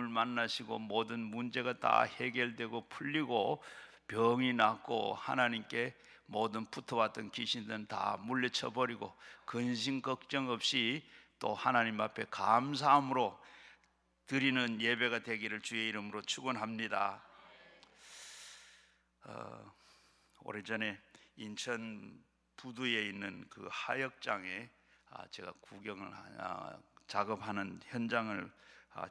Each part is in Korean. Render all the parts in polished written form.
그분을 만나시고 모든 문제가 다 해결되고 풀리고 병이 낫고 하나님께 모든 붙어왔던 귀신들은 다 물리쳐 버리고 근심 걱정 없이 또 하나님 앞에 감사함으로 드리는 예배가 되기를 주의 이름으로 축원합니다. 오래전에 인천 부두에 있는 그 하역장에 제가 구경을 작업하는 현장을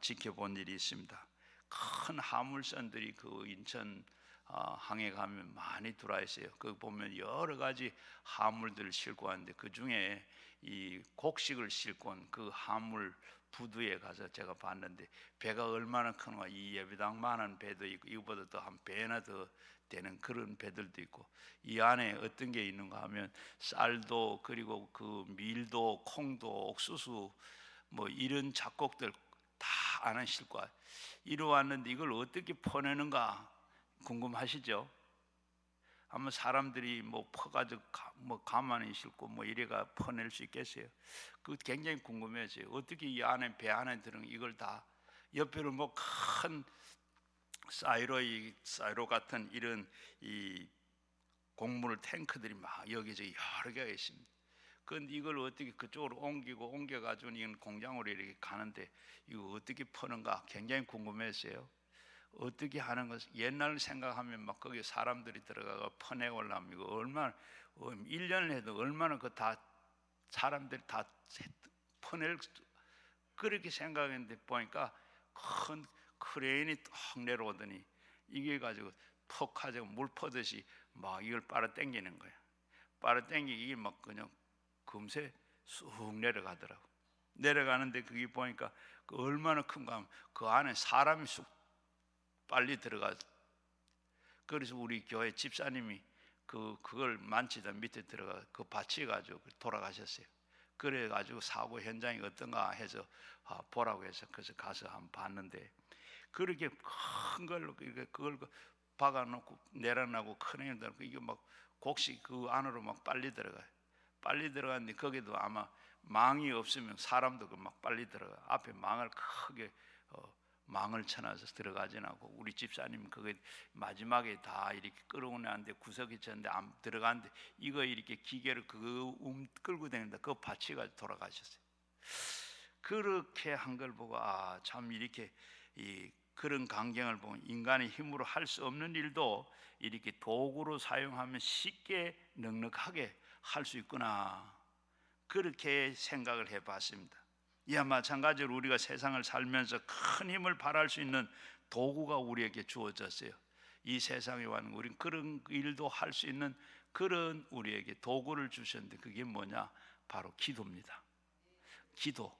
지켜본 일이 있습니다. 큰 화물선들이 그 인천 항에 가면 많이 들어와 있어요. 그 보면 여러 가지 화물들을 싣고 왔는데 그 중에 이 곡식을 싣고 온 그 화물 부두에 가서 제가 봤는데 배가 얼마나 큰가, 이 예배당만한 배도 있고 이거보다 더 한 배나 더 되는 그런 배들도 있고, 이 안에 어떤 게 있는가 하면 쌀도 그리고 그 밀도 콩도 옥수수 뭐 이런 작곡들 다 안에 싣고 이리 왔는데 이걸 어떻게 퍼내는가 궁금하시죠? 아마 사람들이 뭐 퍼가지고 뭐 가만히 싣고 뭐 이래가 퍼낼 수 있겠어요? 그 굉장히 궁금해져요. 어떻게 이 안에 배 안에 들은 이걸 다 옆에는 뭐 큰 사이로 같은 이런 이 곡물 탱크들이 막 여기저기 여러 개가 있습니다. 그런데 이걸 어떻게 그쪽으로 옮겨가지고 이건 공장으로 이렇게 가는데 이거 어떻게 퍼는가 굉장히 궁금했어요. 어떻게 하는 것, 옛날 생각하면 막 거기 사람들이 들어가서 퍼내오려면 이거 얼마나 1년을 해도 얼마나 그 다 사람들이 다 퍼낼, 그렇게 생각했는데 보니까 큰 크레인이 턱 내려오더니 이게 가지고 턱 하자고 물 퍼듯이 막 이걸 빨아 당기는 거야. 빨아 당기기 이게 막 그냥 금세 쑥 내려가더라고. 내려가는데 그게 보니까 그 얼마나 큰가 하면 그 안에 사람이 쑥 빨리 들어가. 그래서 우리 교회 집사님이 그걸 만지다 밑에 들어가 그 받쳐가지고 돌아가셨어요. 그래가지고 사고 현장이 어떤가 해서 보라고 해서 그래서 가서 한번 봤는데 그렇게 큰 걸로 그걸 박아놓고 내려놓고 큰 힘 들고 이게 막 곡식 그 안으로 막 빨리 들어가요. 빨리 들어갔는데 거기도 아마 망이 없으면 사람도 막 빨리 들어가. 앞에 망을 크게 망을 쳐놔서 들어가진 않고 우리 집사님 그게 마지막에 다 이렇게 끌어오는데 구석이 쳤는데 안 들어가는데 이거 이렇게 기계를 끌고 다니는데 그거 받쳐가지고 돌아가셨어요. 그렇게 한 걸 보고 참 이렇게 그런 광경을 보면 인간의 힘으로 할 수 없는 일도 이렇게 도구로 사용하면 쉽게 넉넉하게 할 수 있구나, 그렇게 생각을 해봤습니다. 이와 마찬가지로 우리가 세상을 살면서 큰 힘을 발할 수 있는 도구가 우리에게 주어졌어요. 이 세상에 왔는 우리는 그런 일도 할 수 있는 그런 우리에게 도구를 주셨는데 그게 뭐냐? 바로 기도입니다. 기도.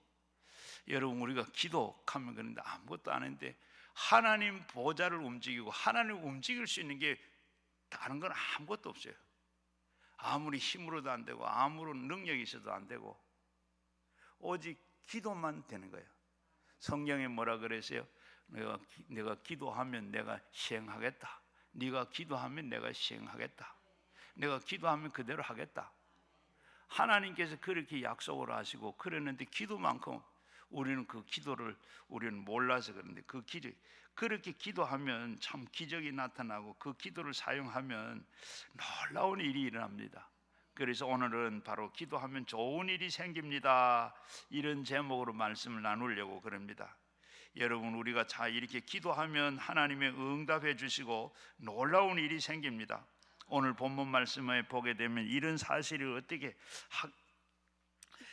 여러분 우리가 기도하면 그런데 아무것도 안 했는데 하나님 보좌를 움직이고 하나님을 움직일 수 있는 게 다른 건 아무것도 없어요. 아무리 힘으로도 안 되고 아무런 능력이 있어도 안 되고 오직 기도만 되는 거예요. 성경에 뭐라 그랬어요? 내가 기도하면 내가 시행하겠다. 네가 기도하면 내가 시행하겠다. 내가 기도하면 그대로 하겠다. 하나님께서 그렇게 약속을 하시고 그랬는데 기도만큼 우리는 그 기도를 우리는 몰라서 그런데 그렇게 기도하면 참 기적이 나타나고 그 기도를 사용하면 놀라운 일이 일어납니다. 그래서 오늘은 바로 기도하면 좋은 일이 생깁니다, 이런 제목으로 말씀을 나누려고 그럽니다. 여러분 우리가 이렇게 기도하면 하나님의 응답해 주시고 놀라운 일이 생깁니다. 오늘 본문 말씀에 보게 되면 이런 사실을 어떻게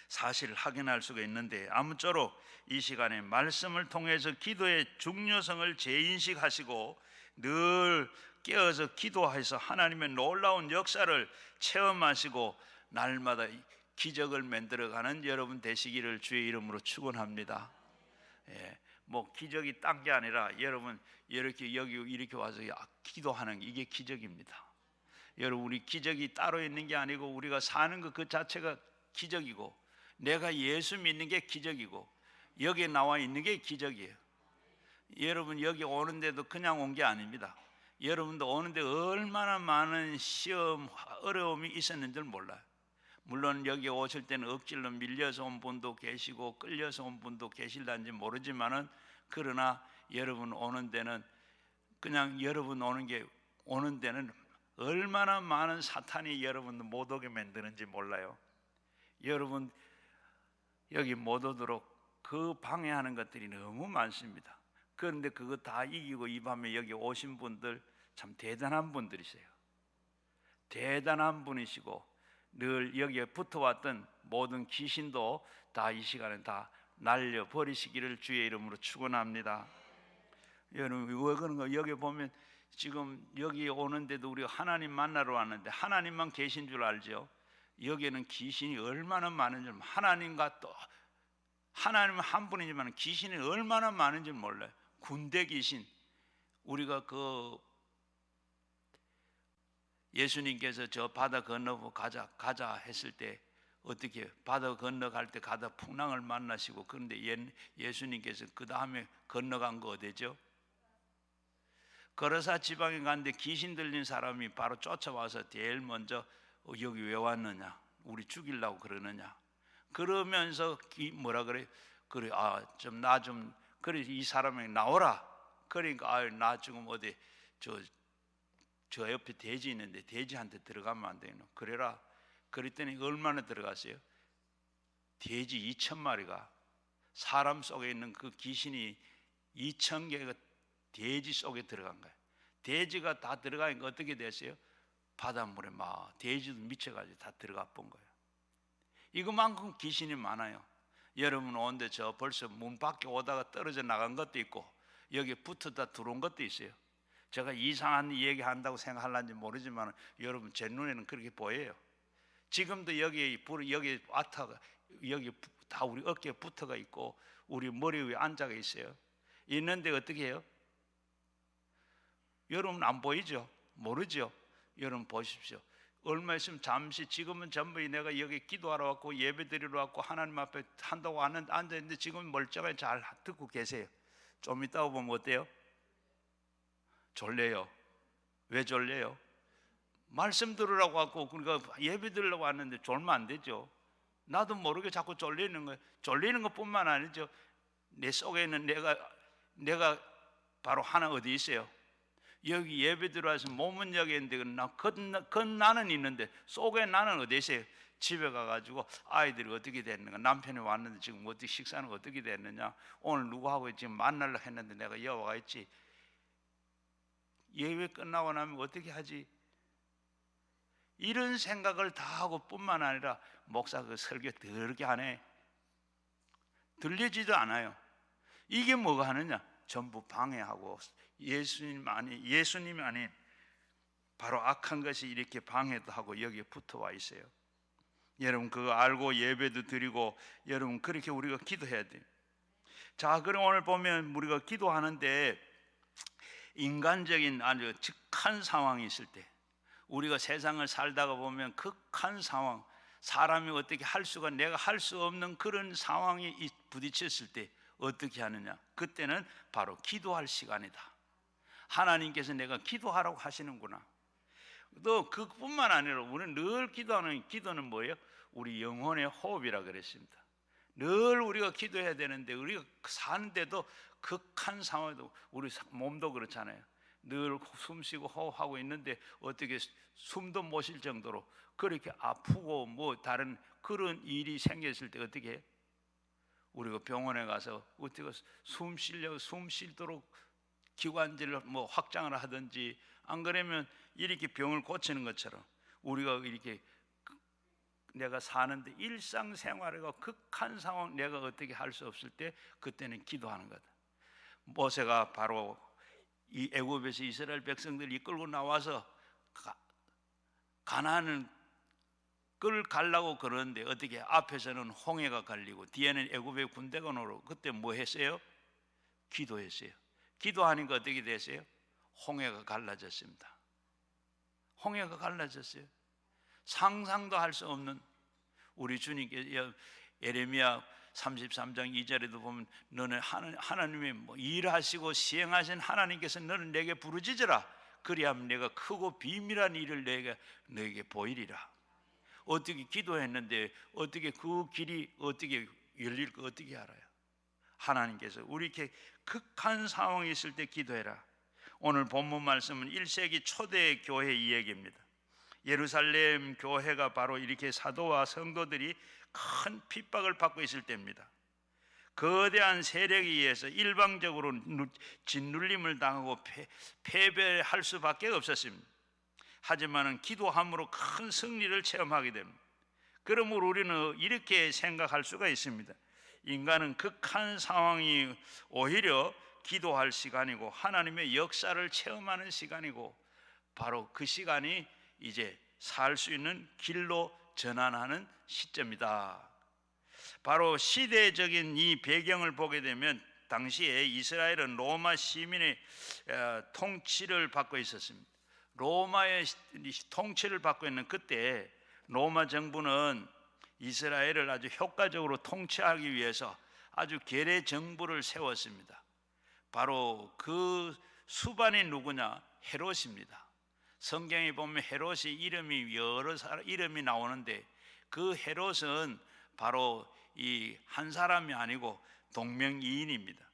사실을 확인할 수가 있는데 아무쪼록 이 시간에 말씀을 통해서 기도의 중요성을 재인식하시고 늘 깨어서 기도해서 하나님의 놀라운 역사를 체험하시고 날마다 기적을 만들어가는 여러분 되시기를 주의 이름으로 축원합니다. 뭐 기적이 딴 게 아니라 여러분 이렇게 여기 이렇게 와서 기도하는 게 이게 기적입니다. 여러분 우리 기적이 따로 있는 게 아니고 우리가 사는 것 그 자체가 기적이고 내가 예수 믿는 게 기적이고 여기에 나와 있는 게 기적이에요. 여러분 여기 오는데도 그냥 온 게 아닙니다. 여러분도 오는데 얼마나 많은 시험 어려움이 있었는지 몰라요. 물론 여기 오실 때는 억지로 밀려서 온 분도 계시고 끌려서 온 분도 계실는지 모르지만은 그러나 여러분 오는 데는 그냥 여러분 오는 데는 얼마나 많은 사탄이 여러분 못 오게 만드는지 몰라요. 여러분 여기 못 오도록 그 방해하는 것들이 너무 많습니다. 그런데 그거 다 이기고 이 밤에 여기 오신 분들 참 대단한 분들이세요. 대단한 분이시고 늘 여기에 붙어왔던 모든 귀신도 다 이 시간에 다 날려버리시기를 주의 이름으로 축원합니다. 여러분 왜 그런가? 여기 보면 지금 여기 오는데도 우리가 하나님 만나러 왔는데 하나님만 계신 줄 알죠? 여기에는 귀신이 얼마나 많은지, 하나님과 또 하나님은 한 분이지만 귀신이 얼마나 많은지 몰라요. 군대 귀신. 우리가 그 예수님께서 저 바다 건너고 가자 했을 때 어떻게 바다 건너갈 때 가다 풍랑을 만나시고, 그런데 예수님께서 그 다음에 건너간 거 어디죠? 거라사 지방에 갔는데 귀신 들린 사람이 바로 쫓아와서 제일 먼저 여기 왜 왔느냐, 우리 죽이려고 그러느냐, 그러면서 뭐라 그래? 그래 그래 이 사람이 나오라. 그러니까 나 지금 어디 저 옆에 돼지 있는데 돼지한테 들어가면 안 되노? 그래라. 그랬더니 얼마나 들어갔어요? 돼지 2,000마리가 사람 속에 있는 그 귀신이 2,000개가 돼지 속에 들어간 거예요. 돼지가 다 들어가니까 어떻게 됐어요? 바닷물에 막 돼지도 미쳐가지고 다 들어가 본 거예요. 이거만큼 귀신이 많아요. 여러분 오는데 저 벌써 문 밖에 오다가 떨어져 나간 것도 있고 여기 붙었다 들어온 것도 있어요. 제가 이상한 얘기 한다고 생각할는지 모르지만 여러분 제 눈에는 그렇게 보여요. 지금도 여기 와타가 여기 다 우리 어깨에 붙어가 있고 우리 머리 위에 앉아가 있어요. 있는데 어떻게 해요? 여러분 안 보이죠? 모르죠? 여러분 보십시오. 얼마 있으면 잠시, 지금은 전부 내가 여기 기도하러 왔고 예배 드리러 왔고 하나님 앞에 한다고 앉아있는데 지금 멀쩡하게 잘 듣고 계세요. 좀 이따가 보면 어때요? 졸려요. 왜 졸려요? 말씀 들으라고 하고 그러니까 예배 드리려고 왔는데 졸면 안 되죠. 나도 모르게 자꾸 졸리는 거예요. 졸리는 것뿐만 아니죠. 내 속에 있는 내가 바로 하나 어디 있어요? 여기 예배 들어와서 몸은 여기 있는데 나는 있는데 속에 나는 어디 있어요? 집에 가가지고 아이들이 어떻게 됐는가, 남편이 왔는데 지금 어떻게 식사는 어떻게 됐느냐, 오늘 누구하고 지금 만나려고 했는데 내가 여와가 있지, 예배 끝나고 나면 어떻게 하지? 이런 생각을 다 하고 뿐만 아니라 목사 그 설교 더럽게 하네, 들리지도 않아요. 이게 뭐가 하느냐? 전부 방해하고 예수님이 아닌 바로 악한 것이 이렇게 방해도 하고 여기에 붙어와 있어요. 여러분 그거 알고 예배도 드리고 여러분 그렇게 우리가 기도해야 돼요. 자, 그럼 오늘 보면 우리가 기도하는데 인간적인 아주 극한 상황이 있을 때, 우리가 세상을 살다가 보면 극한 상황, 사람이 어떻게 할 수가, 내가 할 수 없는 그런 상황이 부딪혔을 때 어떻게 하느냐? 그때는 바로 기도할 시간이다. 하나님께서 내가 기도하라고 하시는구나. 또 그뿐만 아니라 우리는 늘 기도하는 기도는 뭐예요? 우리 영혼의 호흡이라 그랬습니다. 늘 우리가 기도해야 되는데 우리가 사는데도 극한 상황에도 우리 몸도 그렇잖아요. 늘 숨쉬고 호흡하고 있는데 어떻게 숨도 못 쉴 정도로 그렇게 아프고 뭐 다른 그런 일이 생겼을 때 어떻게 해요? 우리가 병원에 가서 어떻게 숨 쉬도록 기관지를 뭐 확장을 하든지, 안 그러면 이렇게 병을 고치는 것처럼 우리가 이렇게 내가 사는데 일상생활과 극한 상황 내가 어떻게 할 수 없을 때 그때는 기도하는 거다. 모세가 바로 이 애굽에서 이스라엘 백성들 이끌고 나와서 가나안을 가려고 그러는데 어떻게 앞에서는 홍해가 갈리고 뒤에는 애굽의 군대가 오고, 그때 뭐 했어요? 기도했어요. 기도하니까 어떻게 됐어요? 홍해가 갈라졌습니다. 홍해가 갈라졌어요. 상상도 할 수 없는, 우리 주님께 예레미야 33장 2절에도 보면 너는 하나님의 뭐 일하시고 시행하신 하나님께서 너는 내게 부르짖으라, 그리하면 내가 크고 비밀한 일을 너에게 보이리라. 어떻게 기도했는데 어떻게 그 길이 어떻게 열릴 거 어떻게 알아요? 하나님께서 우리 이렇게 극한 상황이 있을 때 기도해라. 오늘 본문 말씀은 1세기 초대 교회 이야기입니다. 예루살렘 교회가 바로 이렇게 사도와 성도들이 큰 핍박을 받고 있을 때입니다. 거대한 세력에 의해서 일방적으로 짓눌림을 당하고 패배할 수밖에 없었습니다. 하지만 기도함으로 큰 승리를 체험하게 됩니다. 그러므로 우리는 이렇게 생각할 수가 있습니다. 인간은 극한 상황이 오히려 기도할 시간이고 하나님의 역사를 체험하는 시간이고 바로 그 시간이 이제 살 수 있는 길로 전환하는 시점이다. 바로 시대적인 이 배경을 보게 되면 당시에 이스라엘은 로마 시민의 통치를 받고 있었습니다. 로마의 통치를 받고 있는 그때 로마 정부는 이스라엘을 아주 효과적으로 통치하기 위해서 아주 계례 정부를 세웠습니다. 바로 그 수반이 누구냐? 헤롯입니다. 성경에 보면 헤롯이 이름이 여러 이름이 나오는데 그 헤롯은 바로 이 한 사람이 아니고 동명이인입니다.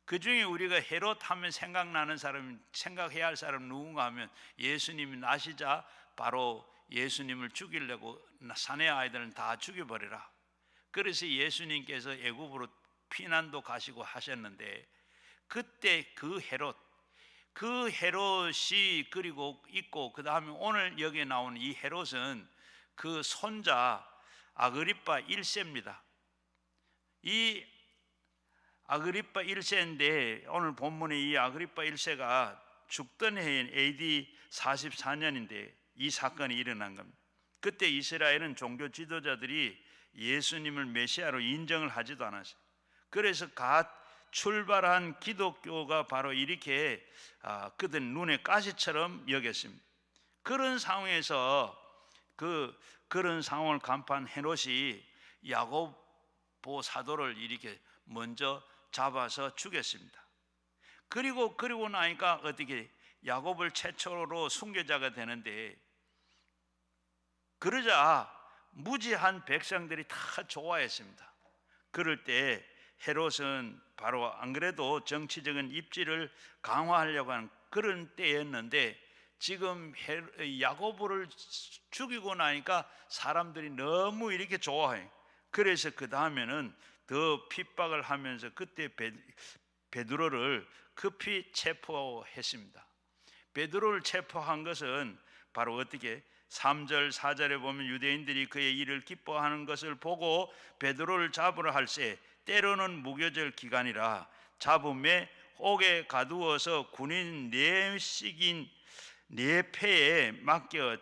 그 중에 우리가 헤롯 하면 생각나는 사람, 생각해야 할 사람 누군가 하면 예수님이 나시자 바로 예수님을 죽이려고 사내 아이들은 다 죽여버리라. 그래서 예수님께서 애굽으로 피난도 가시고 하셨는데 그때 그 헤롯이 그리고 있고 그 다음에 오늘 여기에 나오는 이 헤롯은 그 손자 아그리빠 1세입니다. 이 아그리빠 1세인데 오늘 본문에 이 아그리빠 1세가 죽던 해인 AD 44년인데 이 사건이 일어난 겁니다. 그때 이스라엘은 종교 지도자들이 예수님을 메시아로 인정을 하지도 않았어요. 그래서 갓 출발한 기독교가 바로 이렇게 그들 눈에 가시처럼 여겼습니다. 그런 상황에서 그런 상황을 간파한 헤롯이 야고보 사도를 이렇게 먼저 잡아서 죽였습니다. 그리고 나니까 어떻게 야곱을 최초로 순교자가 되는데 그러자 무지한 백성들이 다 좋아했습니다. 그럴 때 헤롯은 바로 안 그래도 정치적인 입지를 강화하려고 하는 그런 때였는데 지금 야고보를 죽이고 나니까 사람들이 너무 이렇게 좋아해요. 그래서 그 다음에는 더 핍박을 하면서 그때 베드로를 급히 체포했습니다. 베드로를 체포한 것은 바로 어떻게 3절 4절에 보면 유대인들이 그의 일을 기뻐하는 것을 보고 베드로를 잡으러 할새 때로는 무교절 기간이라 잡음에 옥에 가두어서 군인 4씩인 4패에 맡겨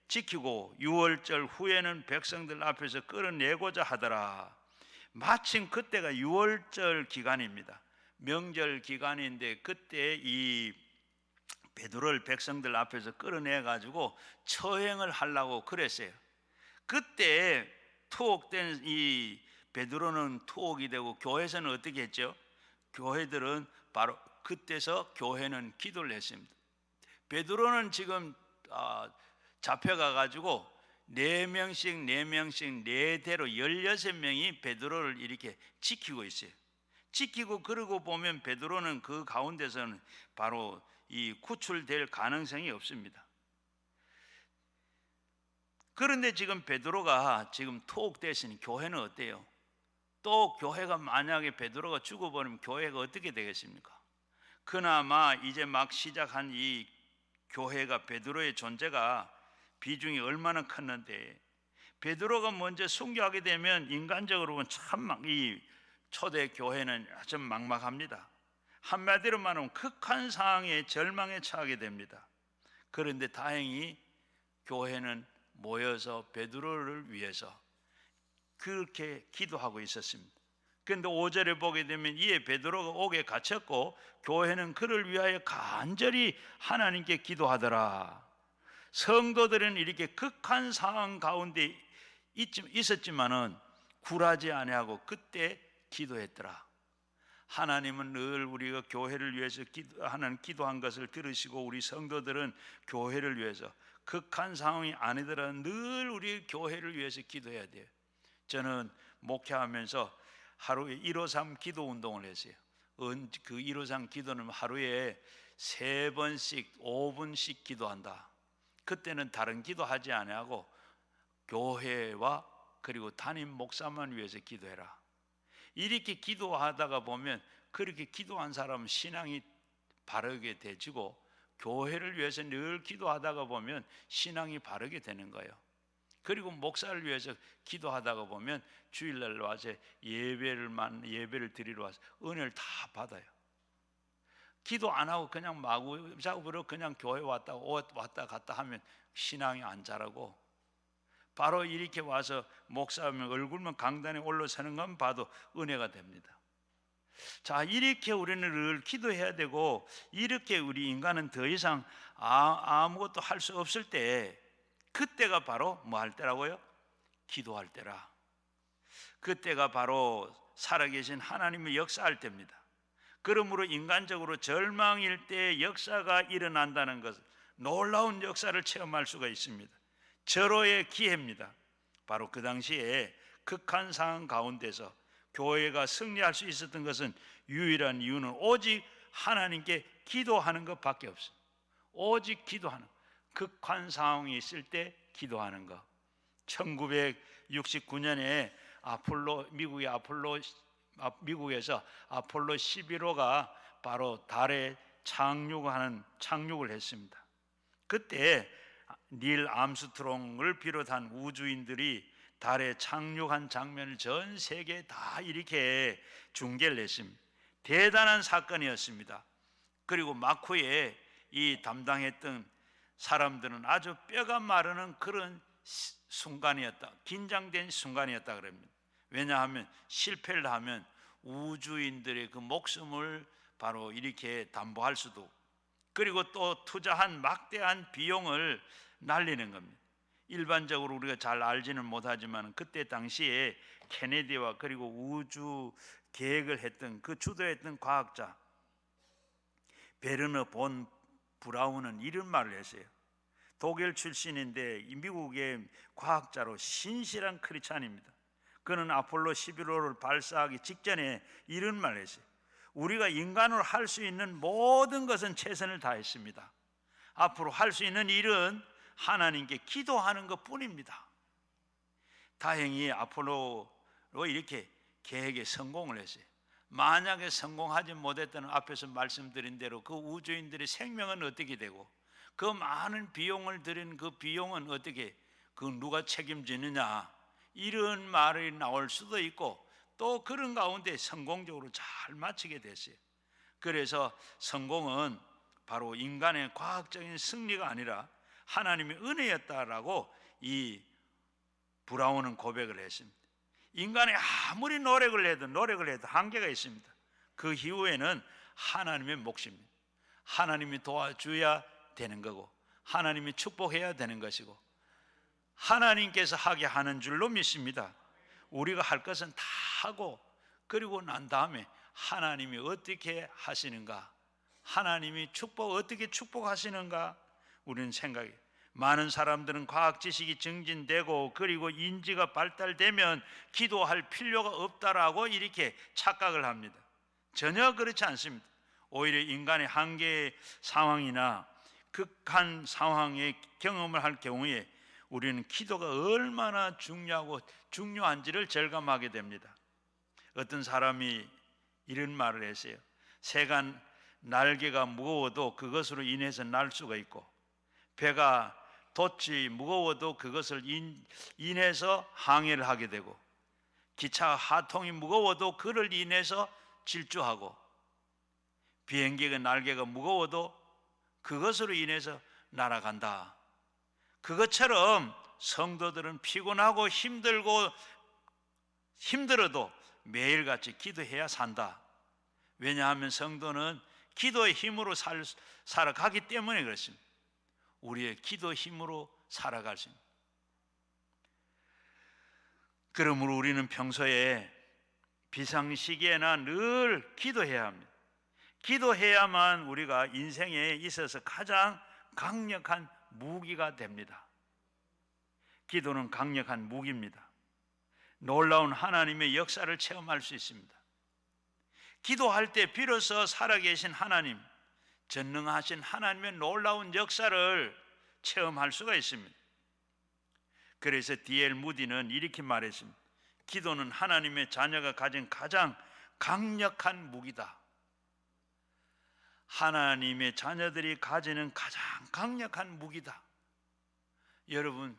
지키고 6월절 후에는 백성들 앞에서 끌어내고자 하더라. 마침 그때가 6월절 기간입니다. 명절 기간인데 그때 이 베드로를 백성들 앞에서 끌어내 가지고 처형을 하려고 그랬어요. 그때 투옥된 이 베드로는 투옥이 되고 교회에서는 어떻게 했죠? 교회들은 바로 그때서 교회는 기도를 했습니다. 베드로는 지금 잡혀가 가지고 4명씩 4대로 16명이 베드로를 이렇게 지키고 있어요. 지키고 그러고 보면 베드로는 그 가운데서는 바로 이 구출될 가능성이 없습니다. 그런데 지금 베드로가 지금 투옥됐으니 교회는 어때요? 또 교회가 만약에 베드로가 죽어버리면 교회가 어떻게 되겠습니까? 그나마 이제 막 시작한 이 교회가 베드로의 존재가 비중이 얼마나 컸는데 베드로가 먼저 순교하게 되면 인간적으로 보면 참 이 초대 교회는 좀 막막합니다. 한마디로 말하면 극한 상황에 절망에 처하게 됩니다. 그런데 다행히 교회는 모여서 베드로를 위해서 그렇게 기도하고 있었습니다. 그런데 5절에 보게 되면 이에 베드로가 옥에 갇혔고 교회는 그를 위하여 간절히 하나님께 기도하더라. 성도들은 이렇게 극한 상황 가운데 있었지만은 굴하지 아니하고 그때 기도했더라. 하나님은 늘 우리가 교회를 위해서 기도한 것을 들으시고 우리 성도들은 교회를 위해서 극한 상황이 아니더라도 늘 우리 교회를 위해서 기도해야 돼요. 저는 목회하면서 하루에 153 기도 운동을 했어요. 그 153 기도는 하루에 3번씩 5분씩 기도한다. 그때는 다른 기도하지 아니하고 교회와 그리고 담임 목사만 위해서 기도해라. 이렇게 기도하다가 보면 그렇게 기도한 사람은 신앙이 바르게 되지고, 교회를 위해서 늘 기도하다가 보면 신앙이 바르게 되는 거예요. 그리고 목사를 위해서 기도하다가 보면 주일날 와서 예배를 드리러 와서 은혜를 다 받아요. 기도 안 하고 그냥 마구잡으로 그냥 교회 왔다 갔다 하면 신앙이 안 자라고, 바로 이렇게 와서 목사하면 얼굴만 강단에 올라서는 건 봐도 은혜가 됩니다. 자, 이렇게 우리는 늘 기도해야 되고, 이렇게 우리 인간은 더 이상 아무것도 할 수 없을 때, 그때가 바로 뭐 할 때라고요? 기도할 때라. 그때가 바로 살아계신 하나님의 역사할 때입니다. 그러므로 인간적으로 절망일 때 역사가 일어난다는 것은 놀라운 역사를 체험할 수가 있습니다. 절호의 기회입니다. 바로 그 당시에 극한 상황 가운데서 교회가 승리할 수 있었던 것은 유일한 이유는 오직 하나님께 기도하는 것밖에 없어요. 오직 기도하는, 극한 상황이 있을 때 기도하는 것. 1969년에 미국에서 아폴로 11호가 바로 달에 착륙을 했습니다. 그때 닐 암스트롱을 비롯한 우주인들이 달에 착륙한 장면을 전 세계에 다 이렇게 중계를 했습니다. 대단한 사건이었습니다. 그리고 마크에 이 담당했던 사람들은 아주 뼈가 마르는 그런 순간이었다, 긴장된 순간이었다 그럽니다. 왜냐하면 실패를 하면 우주인들의 그 목숨을 바로 이렇게 담보할 수도, 그리고 또 투자한 막대한 비용을 날리는 겁니다. 일반적으로 우리가 잘 알지는 못하지만 그때 당시에 케네디와 그리고 우주 계획을 했던, 그 주도했던 과학자 베르너 본 브라운은 이런 말을 했어요. 독일 출신인데 미국의 과학자로 신실한 크리스찬입니다. 그는 아폴로 11호를 발사하기 직전에 이런 말을 했어요. 우리가 인간으로 할 수 있는 모든 것은 최선을 다했습니다. 앞으로 할 수 있는 일은 하나님께 기도하는 것뿐입니다. 다행히 아폴로로 이렇게 계획에 성공을 했어요. 만약에 성공하지 못했다면 앞에서 말씀드린 대로 그 우주인들의 생명은 어떻게 되고, 그 많은 비용을 들인 그 비용은 어떻게, 그 누가 책임지느냐, 이런 말이 나올 수도 있고, 또 그런 가운데 성공적으로 잘 마치게 됐어요. 그래서 성공은 바로 인간의 과학적인 승리가 아니라 하나님의 은혜였다라고 이 브라운은 고백을 했습니다. 인간이 아무리 노력을 해도 한계가 있습니다. 그 이후에는 하나님의 몫입니다. 하나님이 도와줘야 되는 거고, 하나님이 축복해야 되는 것이고, 하나님께서 하게 하는 줄로 믿습니다. 우리가 할 것은 다 하고, 그리고 난 다음에 하나님이 어떻게 하시는가, 하나님이 어떻게 축복하시는가 우리는 생각해요. 많은 사람들은 과학 지식이 증진되고 그리고 인지가 발달되면 기도할 필요가 없다라고 이렇게 착각을 합니다. 전혀 그렇지 않습니다. 오히려 인간의 한계 상황이나 극한 상황의 경험을 할 경우에 우리는 기도가 얼마나 중요한지를 절감하게 됩니다. 어떤 사람이 이런 말을 했어요. 새가 날개가 무거워도 그것으로 인해서 날 수가 있고, 배가 돛이 무거워도 그것을 인해서 항해를 하게 되고, 기차 하통이 무거워도 그를 인해서 질주하고, 비행기의 날개가 무거워도 그것으로 인해서 날아간다. 그것처럼 성도들은 피곤하고 힘들어도 매일같이 기도해야 산다. 왜냐하면 성도는 기도의 힘으로 살아가기 때문에 그렇습니다. 우리의 기도 힘으로 살아갈 수 있습니다. 그러므로 우리는 평소에 비상시기에나 늘 기도해야 합니다. 기도해야만 우리가 인생에 있어서 가장 강력한 무기가 됩니다. 기도는 강력한 무기입니다. 놀라운 하나님의 역사를 체험할 수 있습니다. 기도할 때 비로소 살아계신 하나님, 전능하신 하나님의 놀라운 역사를 체험할 수가 있습니다. 그래서 D.L. 무디는 이렇게 말했습니다. 기도는 하나님의 자녀가 가진 가장 강력한 무기다. 하나님의 자녀들이 가지는 가장 강력한 무기다. 여러분,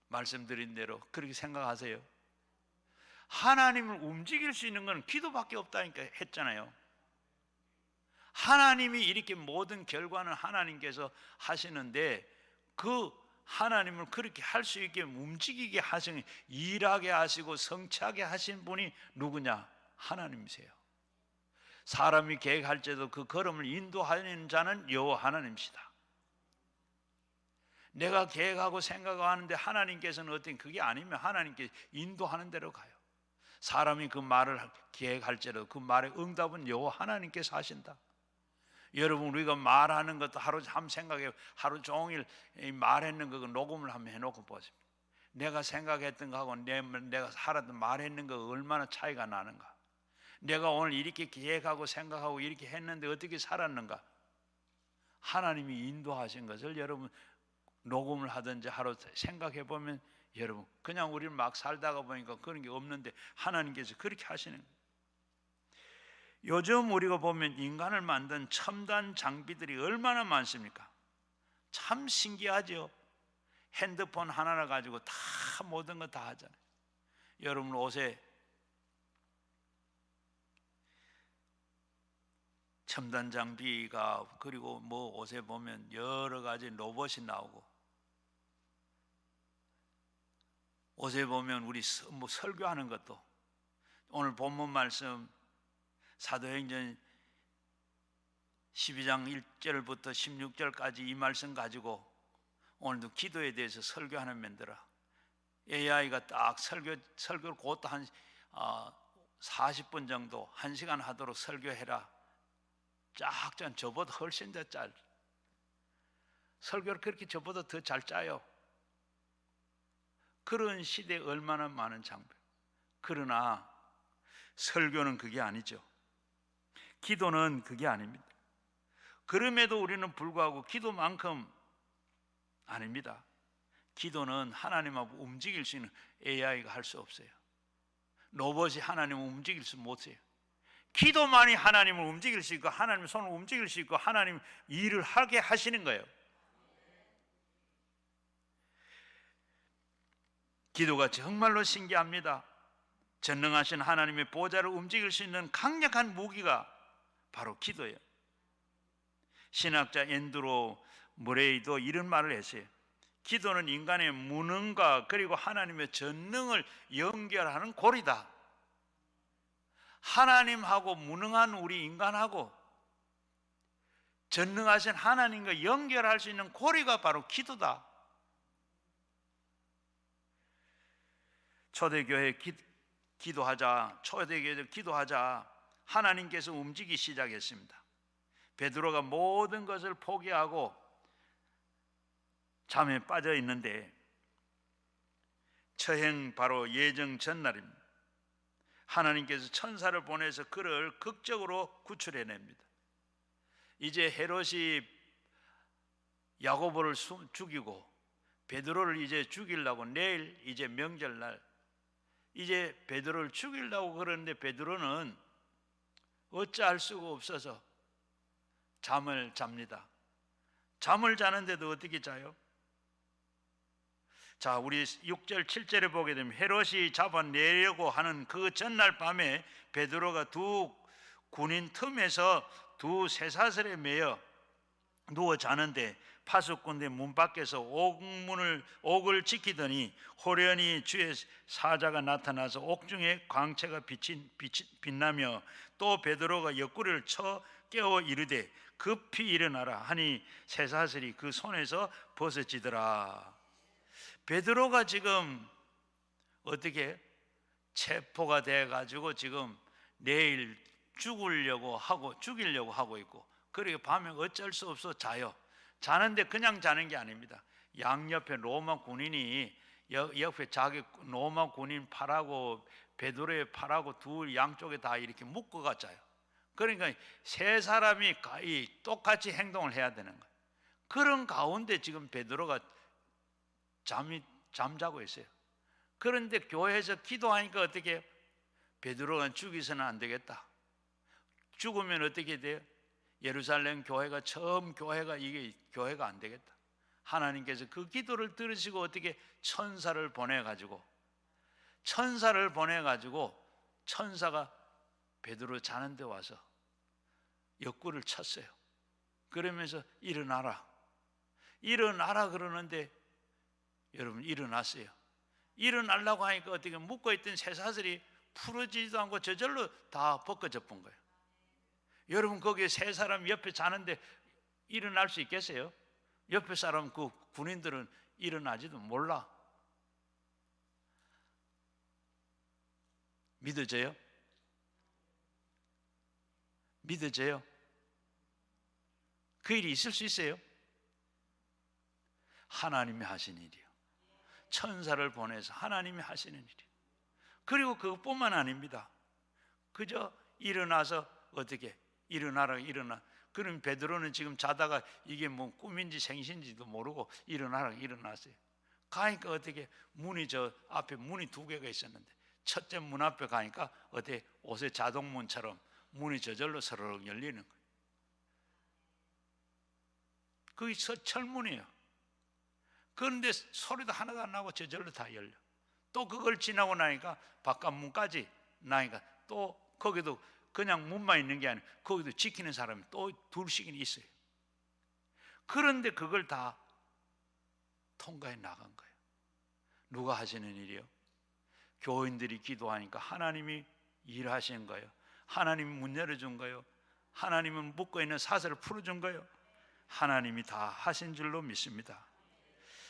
말씀드린 대로 그렇게 생각하세요? 하나님을 움직일 수 있는 건 기도밖에 없다니까 했잖아요. 하나님이 이렇게 모든 결과는 하나님께서 하시는데 그 하나님을 그렇게 할 수 있게 움직이게 하시는, 일하게 하시고 성취하게 하신 분이 누구냐? 하나님이세요. 사람이 계획할 때도 그 걸음을 인도하는 자는 여호와 하나님이시다. 내가 계획하고 생각하는데 하나님께서는 어떤 그게 아니면 하나님께 인도하는 대로 가요. 사람이 그 말을 계획할 때도 그 말의 응답은 여호와 하나님께서 하신다. 여러분, 우리가 말하는 것도 하루 한번 생각해, 하루 종일 말했는 거 녹음을 한번 해놓고 보십시오. 내가 생각했던 거하고 내가 살았던 말했는 거 얼마나 차이가 나는가. 내가 오늘 이렇게 계획하고 생각하고 이렇게 했는데 어떻게 살았는가. 하나님이 인도하신 것을 여러분 녹음을 하든지 하루 생각해 보면, 여러분 그냥 우리는 막 살다가 보니까 그런 게 없는데 하나님께서 그렇게 하시는 거예요. 요즘 우리가 보면 인간을 만든 첨단 장비들이 얼마나 많습니까? 참 신기하죠. 핸드폰 하나를 가지고 다 모든 거 다 하잖아요. 여러분 옷에 첨단 장비가, 그리고 뭐 옷에 보면 여러 가지 로봇이 나오고, 옷에 보면 우리 뭐 설교하는 것도, 오늘 본문 말씀 사도행전 12장 1절부터 16절까지 이 말씀 가지고 오늘도 기도에 대해서 설교하는 면들어 AI가 딱 설교를 곧 한 40분 정도 1시간 하도록 설교해라. 쫙 저보다 훨씬 더 짤. 설교를 그렇게 저보다 더 잘 짜요. 그런 시대에 얼마나 많은 장비. 그러나 설교는 그게 아니죠. 기도는 그게 아닙니다. 그럼에도 우리는 불구하고 기도만큼 아닙니다. 기도는 하나님하고 움직일 수 있는 AI가 할 수 없어요. 로봇이 하나님을 움직일 수 못해요. 기도만이 하나님을 움직일 수 있고 하나님의 손을 움직일 수 있고 하나님 일을 하게 하시는 거예요. 기도가 정말로 신기합니다. 전능하신 하나님의 보좌를 움직일 수 있는 강력한 무기가 바로 기도예요. 신학자 앤드루 머레이도 이런 말을 했어요. 기도는 인간의 무능과 그리고 하나님의 전능을 연결하는 고리다. 하나님하고 무능한 우리 인간하고 전능하신 하나님과 연결할 수 있는 고리가 바로 기도다. 초대교회 초대교회들 기도하자 하나님께서 움직이기 시작했습니다. 베드로가 모든 것을 포기하고 잠에 빠져 있는데 처행 바로 예정 전날입니다. 하나님께서 천사를 보내서 그를 극적으로 구출해냅니다. 이제 헤롯이 야고보를 죽이고 베드로를 이제 죽이려고, 내일 이제 명절날 이제 베드로를 죽이려고 그러는데 베드로는 어찌할 수가 없어서 잠을 잡니다. 잠을 자는데도 어떻게 자요? 자, 우리 6절 7절에 보게 되면 헤롯이 잡아내려고 하는 그 전날 밤에 베드로가 두 군인 틈에서 두 쇠사슬에 매여 누워 자는데 파수꾼대 문 밖에서 옥을 지키더니 호련히 주의 사자가 나타나서 옥중에 광채가 빛나며 또 베드로가 옆구리를 쳐 깨워 이르되 급히 일어나라 하니 쇠사슬이 그 손에서 벗어지더라. 베드로가 지금 어떻게 체포가 돼 가지고 지금 내일 죽이려고 하고 있고, 그리고 밤에 어쩔 수 없어 자요. 자는데 그냥 자는 게 아닙니다. 양옆에 로마 군인이 옆에 자기 로마 군인 팔하고 베드로의 팔하고 둘 양쪽에 다 이렇게 묶어갔잖아요. 그러니까 세 사람이 똑같이 행동을 해야 되는 거예요. 그런 가운데 지금 베드로가 잠자고 있어요. 그런데 교회에서 기도하니까 어떻게 해요? 베드로가 죽이서는 안 되겠다. 죽으면 어떻게 돼요? 예루살렘 교회가 처음 이게 교회가 안 되겠다. 하나님께서 그 기도를 들으시고 어떻게 천사를 보내가지고 천사가 베드로 자는 데 와서 옆구를 쳤어요. 그러면서 일어나라 그러는데 여러분 일어났어요. 일어나려고 하니까 어떻게 묶어있던 쇠사슬이 풀어지지도 않고 저절로 다 벗겨져 본 거예요. 여러분 거기에 세 사람 옆에 자는데 일어날 수 있겠어요? 옆에 사람 그 군인들은 일어나지도 몰라. 믿어져요? 믿어져요? 그 일이 있을 수 있어요? 하나님이 하신 일이요. 천사를 보내서 하나님이 하시는 일이요. 그리고 그것뿐만 아닙니다. 그저 일어나서 어떻게 일어나. 그럼 베드로는 지금 자다가 이게 뭐 꿈인지 생신지도 모르고 일어났어요. 가니까 어떻게 문이 저 앞에 문이 두 개가 있었는데 첫째 문 앞에 가니까 어떻게 옷의 자동문처럼 문이 저절로 서르륵 열리는 거예요. 그게 철문이에요. 그런데 소리도 하나도 안 나고 저절로 다 열려. 또 그걸 지나고 나니까 바깥 문까지 나니까 또 거기도 그냥 문만 있는 게 아니고 거기도 지키는 사람이 또 둘씩은 있어요. 그런데 그걸 다 통과해 나간 거예요. 누가 하시는 일이요? 교인들이 기도하니까 하나님이 일하신 거예요. 하나님이 문 열어준 거예요. 하나님은 묶어있는 사슬을 풀어준 거예요. 하나님이 다 하신 줄로 믿습니다.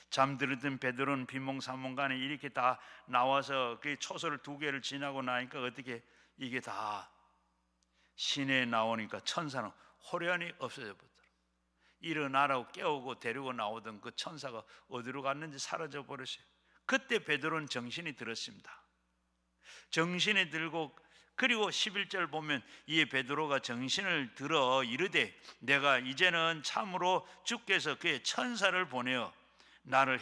잠들었던 베드로는 비몽사몽간에 이렇게 다 나와서 그 초소를 두 개를 지나고 나니까 어떻게 이게 다 시내에 나오니까 천사는 호련히 없어져 버렸더라. 일어나라고 깨우고 데리고 나오던 그 천사가 어디로 갔는지 사라져 버렸어요. 그때 베드로는 정신이 들었습니다. 정신이 들고 그리고 11절 보면 이 베드로가 정신을 들어 이르되 내가 이제는 참으로 주께서 그의 천사를 보내어 나를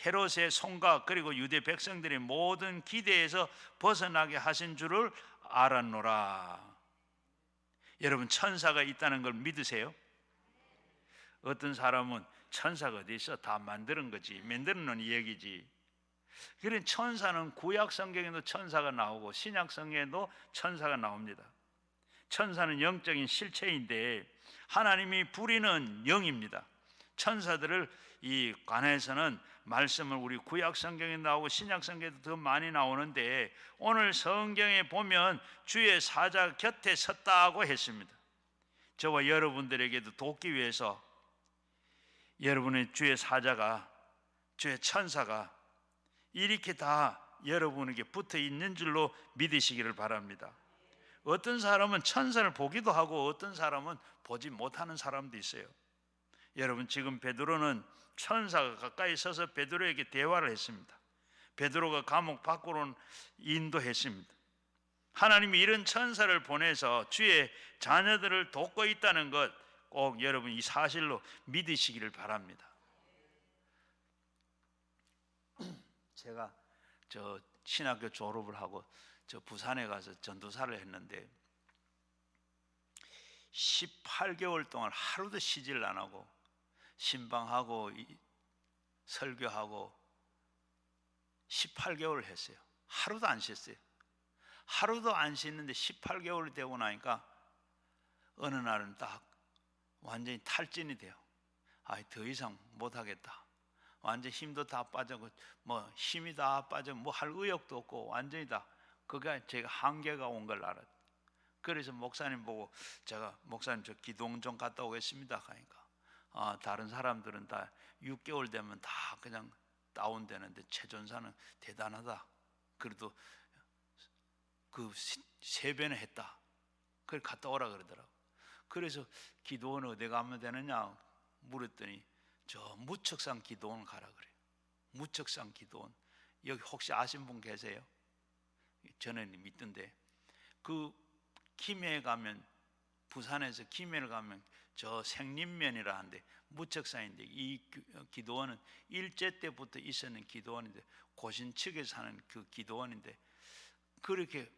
헤롯의 손과 그리고 유대 백성들의 모든 기대에서 벗어나게 하신 줄을 알았노라. 여러분 천사가 있다는 걸 믿으세요? 어떤 사람은 천사가 어디 있어? 다 만드는 거지, 만드는 건 얘기지. 그런 천사는 구약 성경에도 천사가 나오고 신약 성경에도 천사가 나옵니다. 천사는 영적인 실체인데 하나님이 부리는 영입니다. 천사들을 이 관해서는 말씀을 우리 구약 성경에 나오고 신약 성경에도 더 많이 나오는데 오늘 성경에 보면 주의 사자 곁에 섰다고 했습니다. 저와 여러분들에게도 돕기 위해서 여러분의 주의 사자가, 주의 천사가 이렇게 다 여러분에게 붙어 있는 줄로 믿으시기를 바랍니다. 어떤 사람은 천사를 보기도 하고 어떤 사람은 보지 못하는 사람도 있어요. 여러분 지금 베드로는 천사가 가까이 서서 베드로에게 대화를 했습니다. 베드로가 감옥 밖으로 인도했습니다. 하나님이 이런 천사를 보내서 주의 자녀들을 돕고 있다는 것 꼭 여러분 이 사실로 믿으시기를 바랍니다. 제가 저 신학교 졸업을 하고 저 부산에 가서 전도사를 했는데 18개월 동안 하루도 쉬지를 안 하고 신방하고 설교하고 18개월을 했어요. 하루도 안 쉬었어요. 하루도 안 쉬는데 18개월이 되고 나니까 어느 날은 딱 완전히 탈진이 돼요. 더 이상 못하겠다. 완전 힘도 다 빠지고 뭐 힘이 다 빠져 뭐 할 의욕도 없고 완전히 다 그게 제가 한계가 온 걸 알았어요. 그래서 목사님 보고 제가 목사님 저 기도원 좀 갔다 오겠습니다 하니까 다른 사람들은 다 6개월 되면 다 그냥 다운되는데 최전사는 대단하다. 그래도 그 3배는 했다. 그걸 갔다 오라 그러더라고. 그래서 기도원 어디 가면 되느냐 물었더니 저 무척산 기도원 가라 그래요. 무척산 기도원. 여기 혹시 아신 분 계세요? 저는 믿던데 그 김해에 가면, 부산에서 김해를 가면 저 생림면이라 하는데 무척산인데, 이 기도원은 일제 때부터 있었는 기도원인데, 고신측에 사는 그 기도원인데, 그렇게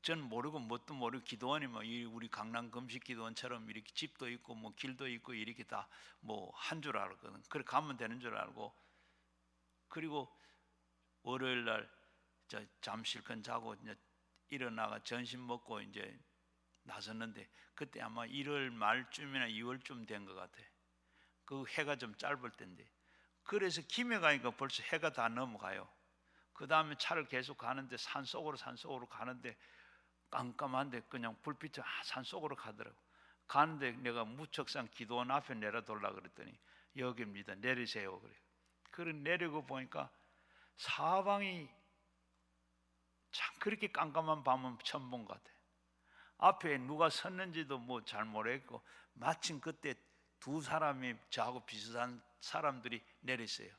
전 모르고 뭣도 모르고 기도원이 뭐 우리 강남 금식 기도원처럼 이렇게 집도 있고 뭐 길도 있고 이렇게 다 뭐 한 줄 알았거든. 그래 가면 되는 줄 알고, 그리고 월요일 날 잠실건 자고 이제 일어나가 점심 먹고 이제 나섰는데, 그때 아마 1월 말쯤이나 2월쯤 된 것 같아. 그 해가 좀 짧을 텐데, 그래서 김해 가니까 벌써 해가 다 넘어가요. 그 다음에 차를 계속 가는데 산속으로 가는데 깜깜한데 그냥 불빛이 산속으로 가더라고. 가는데 내가 무척산 기도원 앞에 내려돌라 그랬더니 여기입니다, 내리세요 그래. 그래 내리고 보니까 사방이 참 그렇게 깜깜한 밤은 처음 본 것 같아. 앞에 누가 섰는지도 뭐 잘 모르겠고, 마침 그때 두 사람이 저하고 비슷한 사람들이 내렸어요.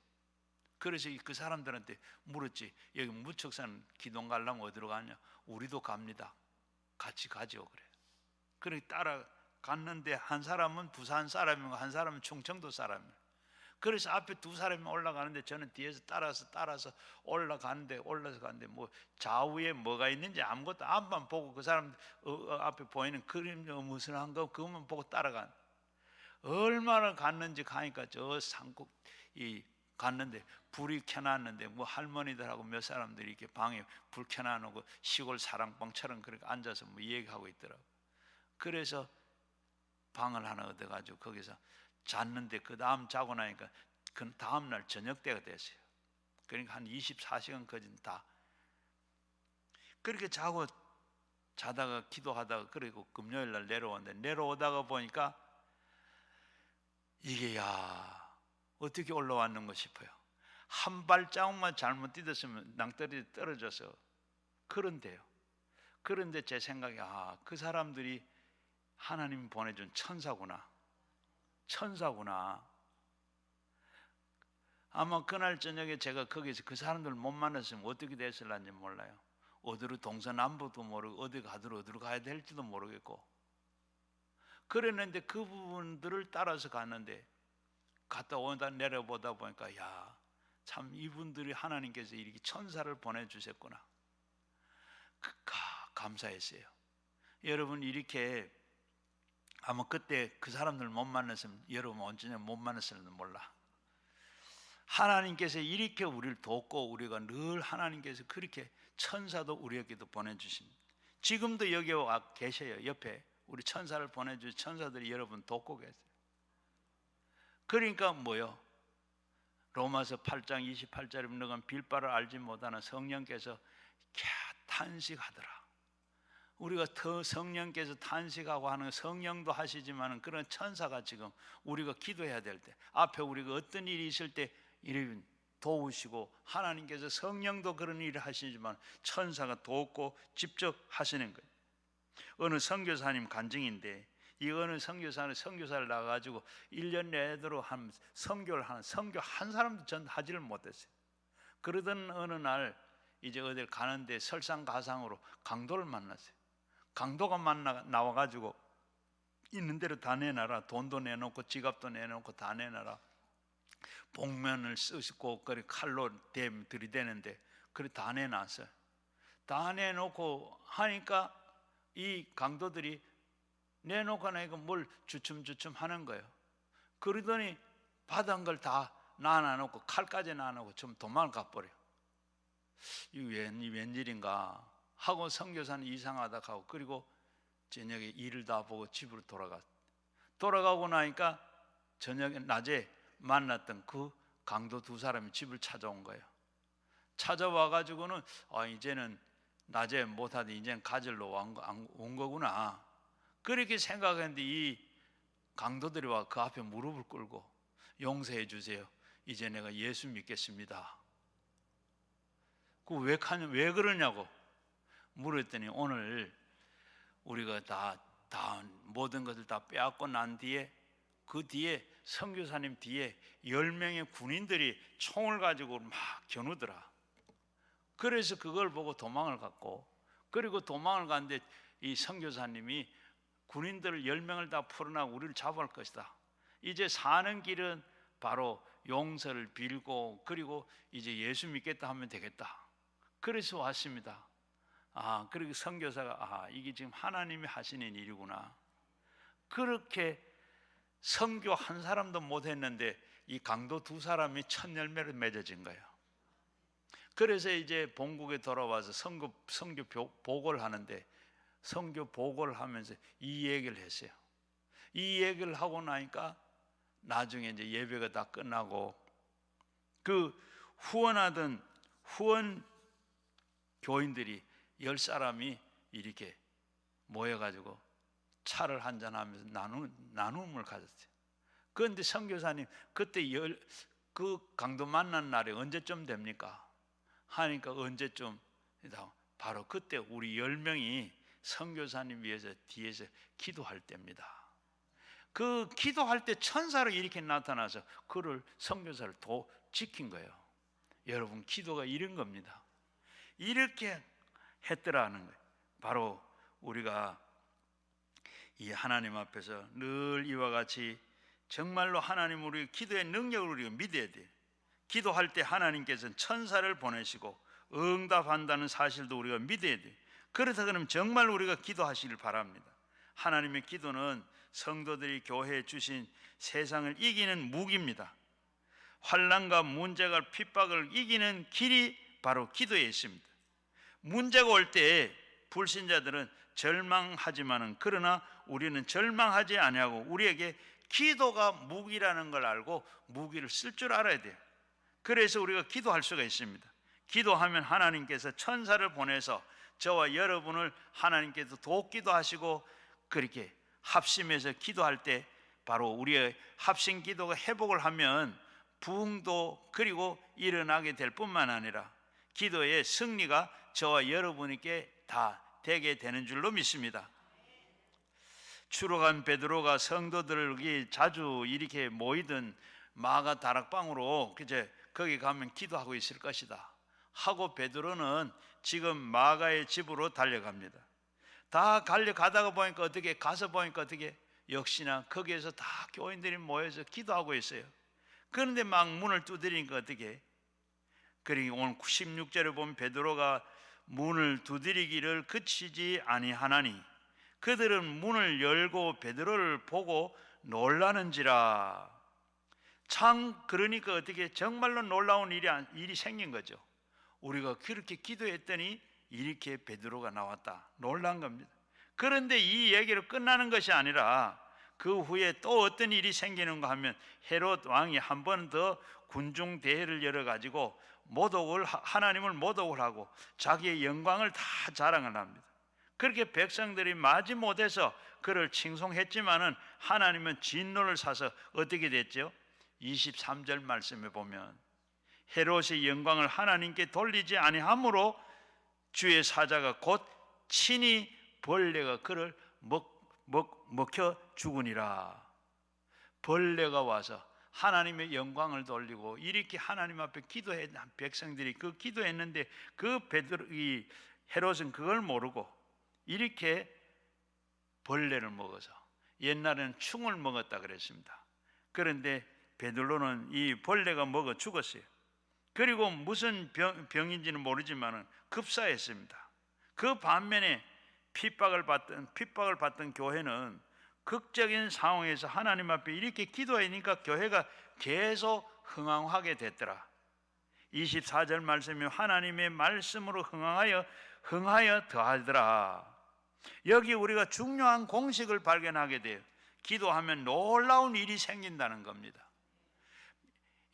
그래서 그 사람들한테 물었지, 여기 무척산 기동 가려면 어디로 가냐? 우리도 갑니다, 같이 가죠 그래. 그래 따라갔는데 한 사람은 부산 사람이고 한 사람은 충청도 사람이에요. 그래서 앞에 두 사람이 올라가는데 저는 뒤에서 따라서 올라서 가는데 뭐 좌우에 뭐가 있는지 아무것도 앞만 보고, 그 사람 앞에 보이는 그림 무슨한 거 그것만 보고 따라간. 얼마나 갔는지 가니까 저 산곡 갔는데 불이 켜놨는데 뭐 할머니들하고 몇 사람들이 이렇게 방에 불 켜놔놓고 시골 사랑방처럼 그렇게 앉아서 뭐 얘기하고 있더라고. 그래서 방을 하나 얻어가지고 거기서 잤는데, 그 다음 자고 나니까 그 다음 날 저녁 때가 됐어요. 그러니까 한 24시간 거진 다 그렇게 자다가 기도하다가, 그리고 금요일 날 내려오는데, 내려오다가 보니까 이게 어떻게 올라왔는가 싶어요. 한 발자국만 잘못 뛰었으면 낭떠러지 떨어져서. 그런데 제 생각에 그 사람들이 하나님이 보내준 천사구나. 아마 그날 저녁에 제가 거기서 그 사람들 못 만났으면 어떻게 됐을런지 몰라요. 어디로 동서남북도 모르고 어디 가도록 어디로 가야 될지도 모르겠고 그랬는데, 그 부분들을 따라서 갔는데, 갔다 오다 내려보다 보니까 참 이분들이 하나님께서 이렇게 천사를 보내주셨구나. 감사했어요. 여러분, 이렇게 아마 그때 그 사람들 못 만났으면 여러분 언제나 못 만났을지도 몰라. 하나님께서 이렇게 우리를 돕고, 우리가 늘 하나님께서 그렇게 천사도 우리에게도 보내주십니다. 지금도 여기 와 계셔요. 옆에 우리 천사를 보내주신 천사들이 여러분 돕고 계세요. 그러니까 뭐요? 로마서 8장 28절에 보면 빌바를 알지 못하는 성령께서 탄식하더라. 우리가 더 성령께서 탄식하고 하는, 성령도 하시지만 그런 천사가 지금 우리가 기도해야 될 때, 앞에 우리가 어떤 일이 있을 때 이를 도우시고, 하나님께서 성령도 그런 일을 하시지만 천사가 돕고 직접 하시는 거예요. 어느 선교사님 간증인데, 이 어느 선교사를 나가가지고 1년 내도록 한 선교 한 사람도 전 하지를 못했어요. 그러던 어느 날 이제 어딜 가는데 설상가상으로 강도를 만났어요. 강도가 나와가지고 있는 대로 다 내놔라. 돈도 내놓고 지갑도 내놓고 다 내놔라. 복면을 쓰시고 그래 칼로 들이대는데, 그래 다 내놨어요. 다 내놓고 하니까 이 강도들이 내놓고 나니까 뭘 주춤주춤 하는 거예요. 그러더니 받은 걸 다 놔놓고, 칼까지 놔놓고 좀 도망을 가버려요. 이게 웬일인가 하고 선교사는 이상하다 하고, 그리고 저녁에 일을 다 보고 집으로 돌아가고 나니까 저녁에 낮에 만났던 그 강도 두 사람이 집을 찾아온 거예요. 찾아와가지고는 이제는 낮에 못하되 이제는 가지러 온 거구나, 그렇게 생각했는데, 이 강도들이 와 그 앞에 무릎을 꿇고 용서해 주세요, 이제 내가 예수 믿겠습니다. 왜 그러냐고 물었더니, 오늘 우리가 다 모든 것을 다 빼앗고 난 뒤에, 그 뒤에 선교사님 뒤에 10명의 군인들이 총을 가지고 막 겨누더라. 그래서 그걸 보고 도망을 갔고, 그리고 도망을 갔는데 이 선교사님이 군인들을 10명을 다 풀어나고 우리를 잡아올 것이다. 이제 사는 길은 바로 용서를 빌고 그리고 이제 예수 믿겠다 하면 되겠다. 그래서 왔습니다. 그리고 선교사가 이게 지금 하나님이 하시는 일이구나. 그렇게 선교 한 사람도 못 했는데 이 강도 2사람이 첫 열매를 맺어진 거예요. 그래서 이제 본국에 돌아와서 선교 보고를 하는데, 선교 보고를 하면서 이 얘기를 했어요. 이 얘기를 하고 나니까 나중에 이제 예배가 다 끝나고 그 후원하던 후원 교인들이 10사람이 이렇게 모여가지고 차를 한잔하면서 나눔을 가졌어요. 그런데 선교사님 그때 그 강도 만난 날이 언제쯤 됩니까? 하니까 언제쯤? 바로 그때 우리 10명이 선교사님 위해서 뒤에서 기도할 때입니다. 그 기도할 때 천사로 이렇게 나타나서 그를 선교사를 지킨 거예요. 여러분, 기도가 이런 겁니다. 이렇게 했더라는 거예요. 바로 우리가 이 하나님 앞에서 늘 이와 같이 정말로 하나님 우리 기도의 능력을 우리가 믿어야 돼요. 기도할 때 하나님께서는 천사를 보내시고 응답한다는 사실도 우리가 믿어야 돼요. 그렇다 그러면 정말 우리가 기도하시길 바랍니다. 하나님의 기도는 성도들이 교회에 주신 세상을 이기는 무기입니다. 환난과 문제가 핍박을 이기는 길이 바로 기도에 있습니다. 문제가 올 때 불신자들은 절망하지만은 그러나 우리는 절망하지 아니하고 우리에게 기도가 무기라는 걸 알고 무기를 쓸 줄 알아야 돼요. 그래서 우리가 기도할 수가 있습니다. 기도하면 하나님께서 천사를 보내서 저와 여러분을 하나님께서 돕기도 하시고, 그렇게 합심해서 기도할 때 바로 우리의 합심 기도가 회복을 하면 부흥도 그리고 일어나게 될 뿐만 아니라 기도의 승리가 저와 여러분에게 다 되게 되는 줄로 믿습니다. 추록한 베드로가 성도들이 자주 이렇게 모이던 마가 다락방으로 이제 거기 가면 기도하고 있을 것이다 하고 베드로는 지금 마가의 집으로 달려갑니다. 다 가다가 보니까 가서 보니까 역시나 거기에서 다 교인들이 모여서 기도하고 있어요. 그런데 막 문을 두드리니까 그리고 오늘 16절에 보면 베드로가 문을 두드리기를 그치지 아니하나니 그들은 문을 열고 베드로를 보고 놀라는지라. 참 그러니까 정말로 놀라운 일이 생긴 거죠. 우리가 그렇게 기도했더니 이렇게 베드로가 나왔다. 놀란 겁니다. 그런데 이 얘기로 끝나는 것이 아니라 그 후에 또 어떤 일이 생기는가 하면 헤롯 왕이 한 번 더 군중 대회를 열어가지고 하나님을 모독을 하고 자기의 영광을 다 자랑을 합니다. 그렇게 백성들이 마지못해서 그를 칭송했지만은 하나님은 진노를 사서 어떻게 됐죠? 23절 말씀에 보면 헤롯의 영광을 하나님께 돌리지 아니하므로 주의 사자가 곧 친히 벌레가 그를 먹혀 죽으니라. 벌레가 와서 하나님의 영광을 돌리고 이렇게 하나님 앞에 기도했던 백성들이 기도했는데 이 헤롯은 그걸 모르고 이렇게 벌레를 먹어서, 옛날에는 충을 먹었다 그랬습니다. 그런데 베드로는 이 벌레가 먹어 죽었어요. 그리고 무슨 병인지는 모르지만 급사했습니다. 그 반면에 핍박을 받던 교회는 극적인 상황에서 하나님 앞에 이렇게 기도하니까 교회가 계속 흥황하게 됐더라. 24절 말씀이 하나님의 말씀으로 흥하여 더하더라. 여기 우리가 중요한 공식을 발견하게 돼요. 기도하면 놀라운 일이 생긴다는 겁니다.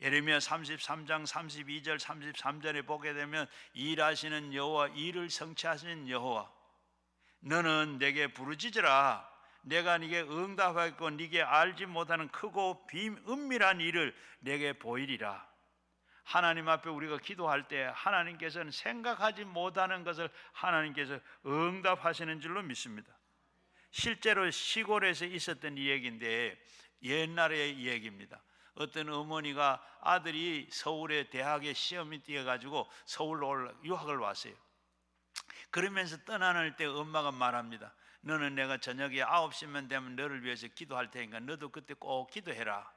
예레미야 33장 32절 33절에 보게 되면 일하시는 여호와, 일을 성취하시는 여호와, 너는 내게 부르짖으라. 내가 네게 응답하겠고 네게 알지 못하는 크고 은밀한 일을 내게 보이리라. 하나님 앞에 우리가 기도할 때 하나님께서는 생각하지 못하는 것을 하나님께서 응답하시는 줄로 믿습니다. 실제로 시골에서 있었던 이 얘기인데 옛날의 얘기입니다. 어떤 어머니가 아들이 서울의 대학에 시험이 뛰어가지고 서울로 유학을 왔어요. 그러면서 떠나는 때 엄마가 말합니다. 너는 내가 저녁에 9시면 되면 너를 위해서 기도할 테니까 너도 그때 꼭 기도해라.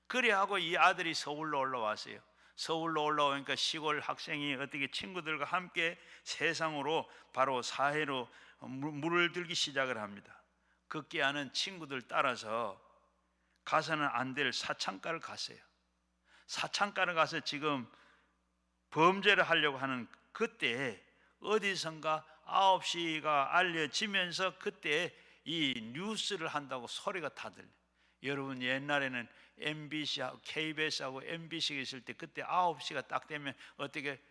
그래 하고 이 아들이 서울로 올라왔어요. 서울로 올라오니까 시골 학생이 어떻게 친구들과 함께 세상으로 바로 사회로 물을 들기 시작을 합니다. 걷기 하는 친구들 따라서 가서는 안 될 사창가를 갔어요. 사창가를 가서 지금 범죄를 하려고 하는 그때 어디선가 9시가 알려지면서 그때 이 뉴스를 한다고 소리가 다 들려요. 여러분 옛날에는 MBC하고 KBS하고 MBC가 있을 때 그때 9시가 딱 되면 어떻게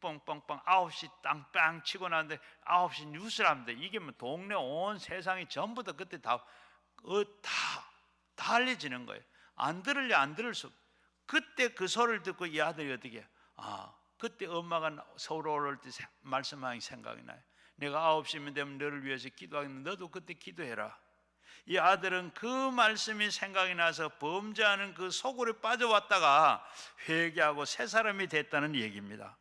뻥뻥뻥 9시 땅빵 치고 나는데 9시 뉴스를 합니다. 이게 뭐 동네 온 세상이 전부 다 그때 다 알려지는 거예요. 안 들을래 안 들을 수. 그때 그 소리를 듣고 이 아들이 어떻게 해요? 그때 엄마가 서울 올라올 때 말씀하는 생각이 나요. 내가 9시면 되면 너를 위해서 기도하겠는데 너도 그때 기도해라. 이 아들은 그 말씀이 생각이 나서 범죄하는 그 속으로 빠져왔다가 회개하고 새 사람이 됐다는 얘기입니다.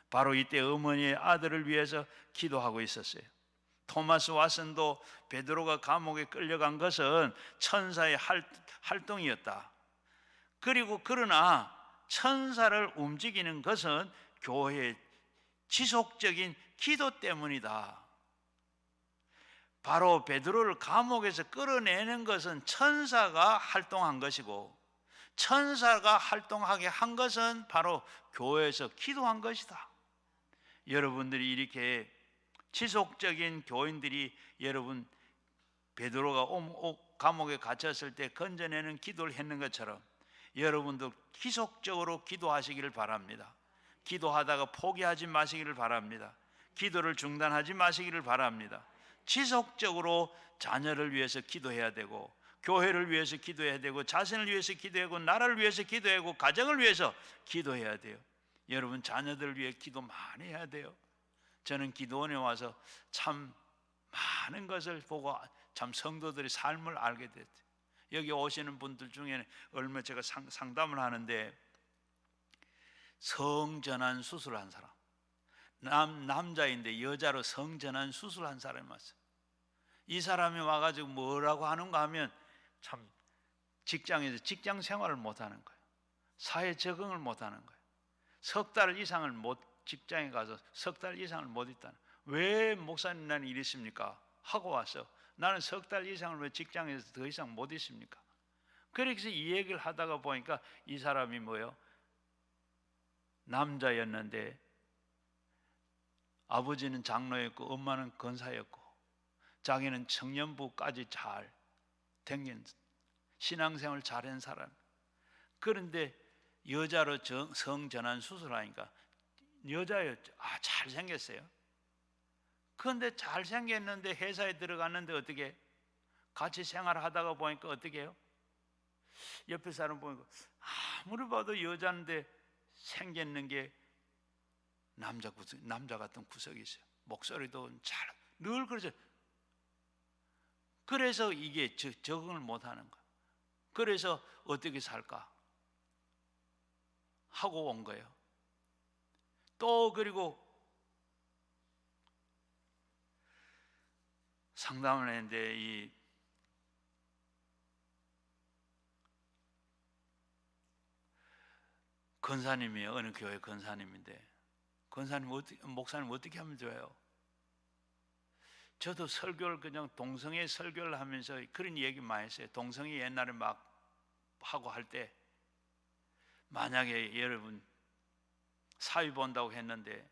바로 이때 어머니의 아들을 위해서 기도하고 있었어요. 토마스 왓슨도 베드로가 감옥에 끌려간 것은 천사의 활동이었다. 그리고 그러나 천사를 움직이는 것은 교회의 지속적인 기도 때문이다. 바로 베드로를 감옥에서 끌어내는 것은 천사가 활동한 것이고 천사가 활동하게 한 것은 바로 교회에서 기도한 것이다. 여러분들이 이렇게 지속적인 교인들이 여러분 베드로가 감옥에 갇혔을 때 건져내는 기도를 했는 것처럼 여러분도 지속적으로 기도하시기를 바랍니다. 기도하다가 포기하지 마시기를 바랍니다. 기도를 중단하지 마시기를 바랍니다. 지속적으로 자녀를 위해서 기도해야 되고 교회를 위해서 기도해야 되고 자신을 위해서 기도해야 되고 나라를 위해서 기도해야 되고 가정을 위해서 기도해야 돼요. 여러분 자녀들을 위해 기도 많이 해야 돼요. 저는 기도원에 와서 참 많은 것을 보고 참 성도들의 삶을 알게 됐어요. 여기 오시는 분들 중에는 얼마 제가 상담을 하는데 성전환 수술한 사람 남자인데 여자로 성전환 수술한 사람이 왔어요. 이 사람이 와가지고 뭐라고 하는가 하면 참 직장에서 직장 생활을 못하는 거예요. 사회 적응을 못하는 거예요. 석 달 이상을 직장에 가서 석 달 이상을 못 있다는. 왜 목사님 나는 이랬습니까? 하고 와서 나는 석 달 이상을 왜 직장에서 더 이상 못 있습니까? 그래서 이 얘기를 하다가 보니까 이 사람이 뭐예요? 남자였는데 아버지는 장로였고 엄마는 권사였고 자기는 청년부까지 잘 댕긴 신앙생활 잘한 사람. 그런데 여자로 성전환 수술하니까 여자였죠. 잘생겼어요. 그런데 잘생겼는데 회사에 들어갔는데 어떻게 같이 생활하다가 보니까 어떻게 해요? 옆에 사람 보니까 아무리 봐도 여자인데 생겼는 게 남자 같은 구석이 있어요. 목소리도 늘 그러죠. 그래서 이게 적응을 못하는 거예요. 그래서 어떻게 살까 하고 온 거예요. 또 그리고 상담을 했는데 이 권사님이에요. 어느 교회 권사님인데 목사님 어떻게 하면 좋아요? 저도 설교를 그냥 동성애 설교를 하면서 그런 얘기 많이 했어요. 동성애 옛날에 막 하고 할 때 만약에 여러분 사위 본다고 했는데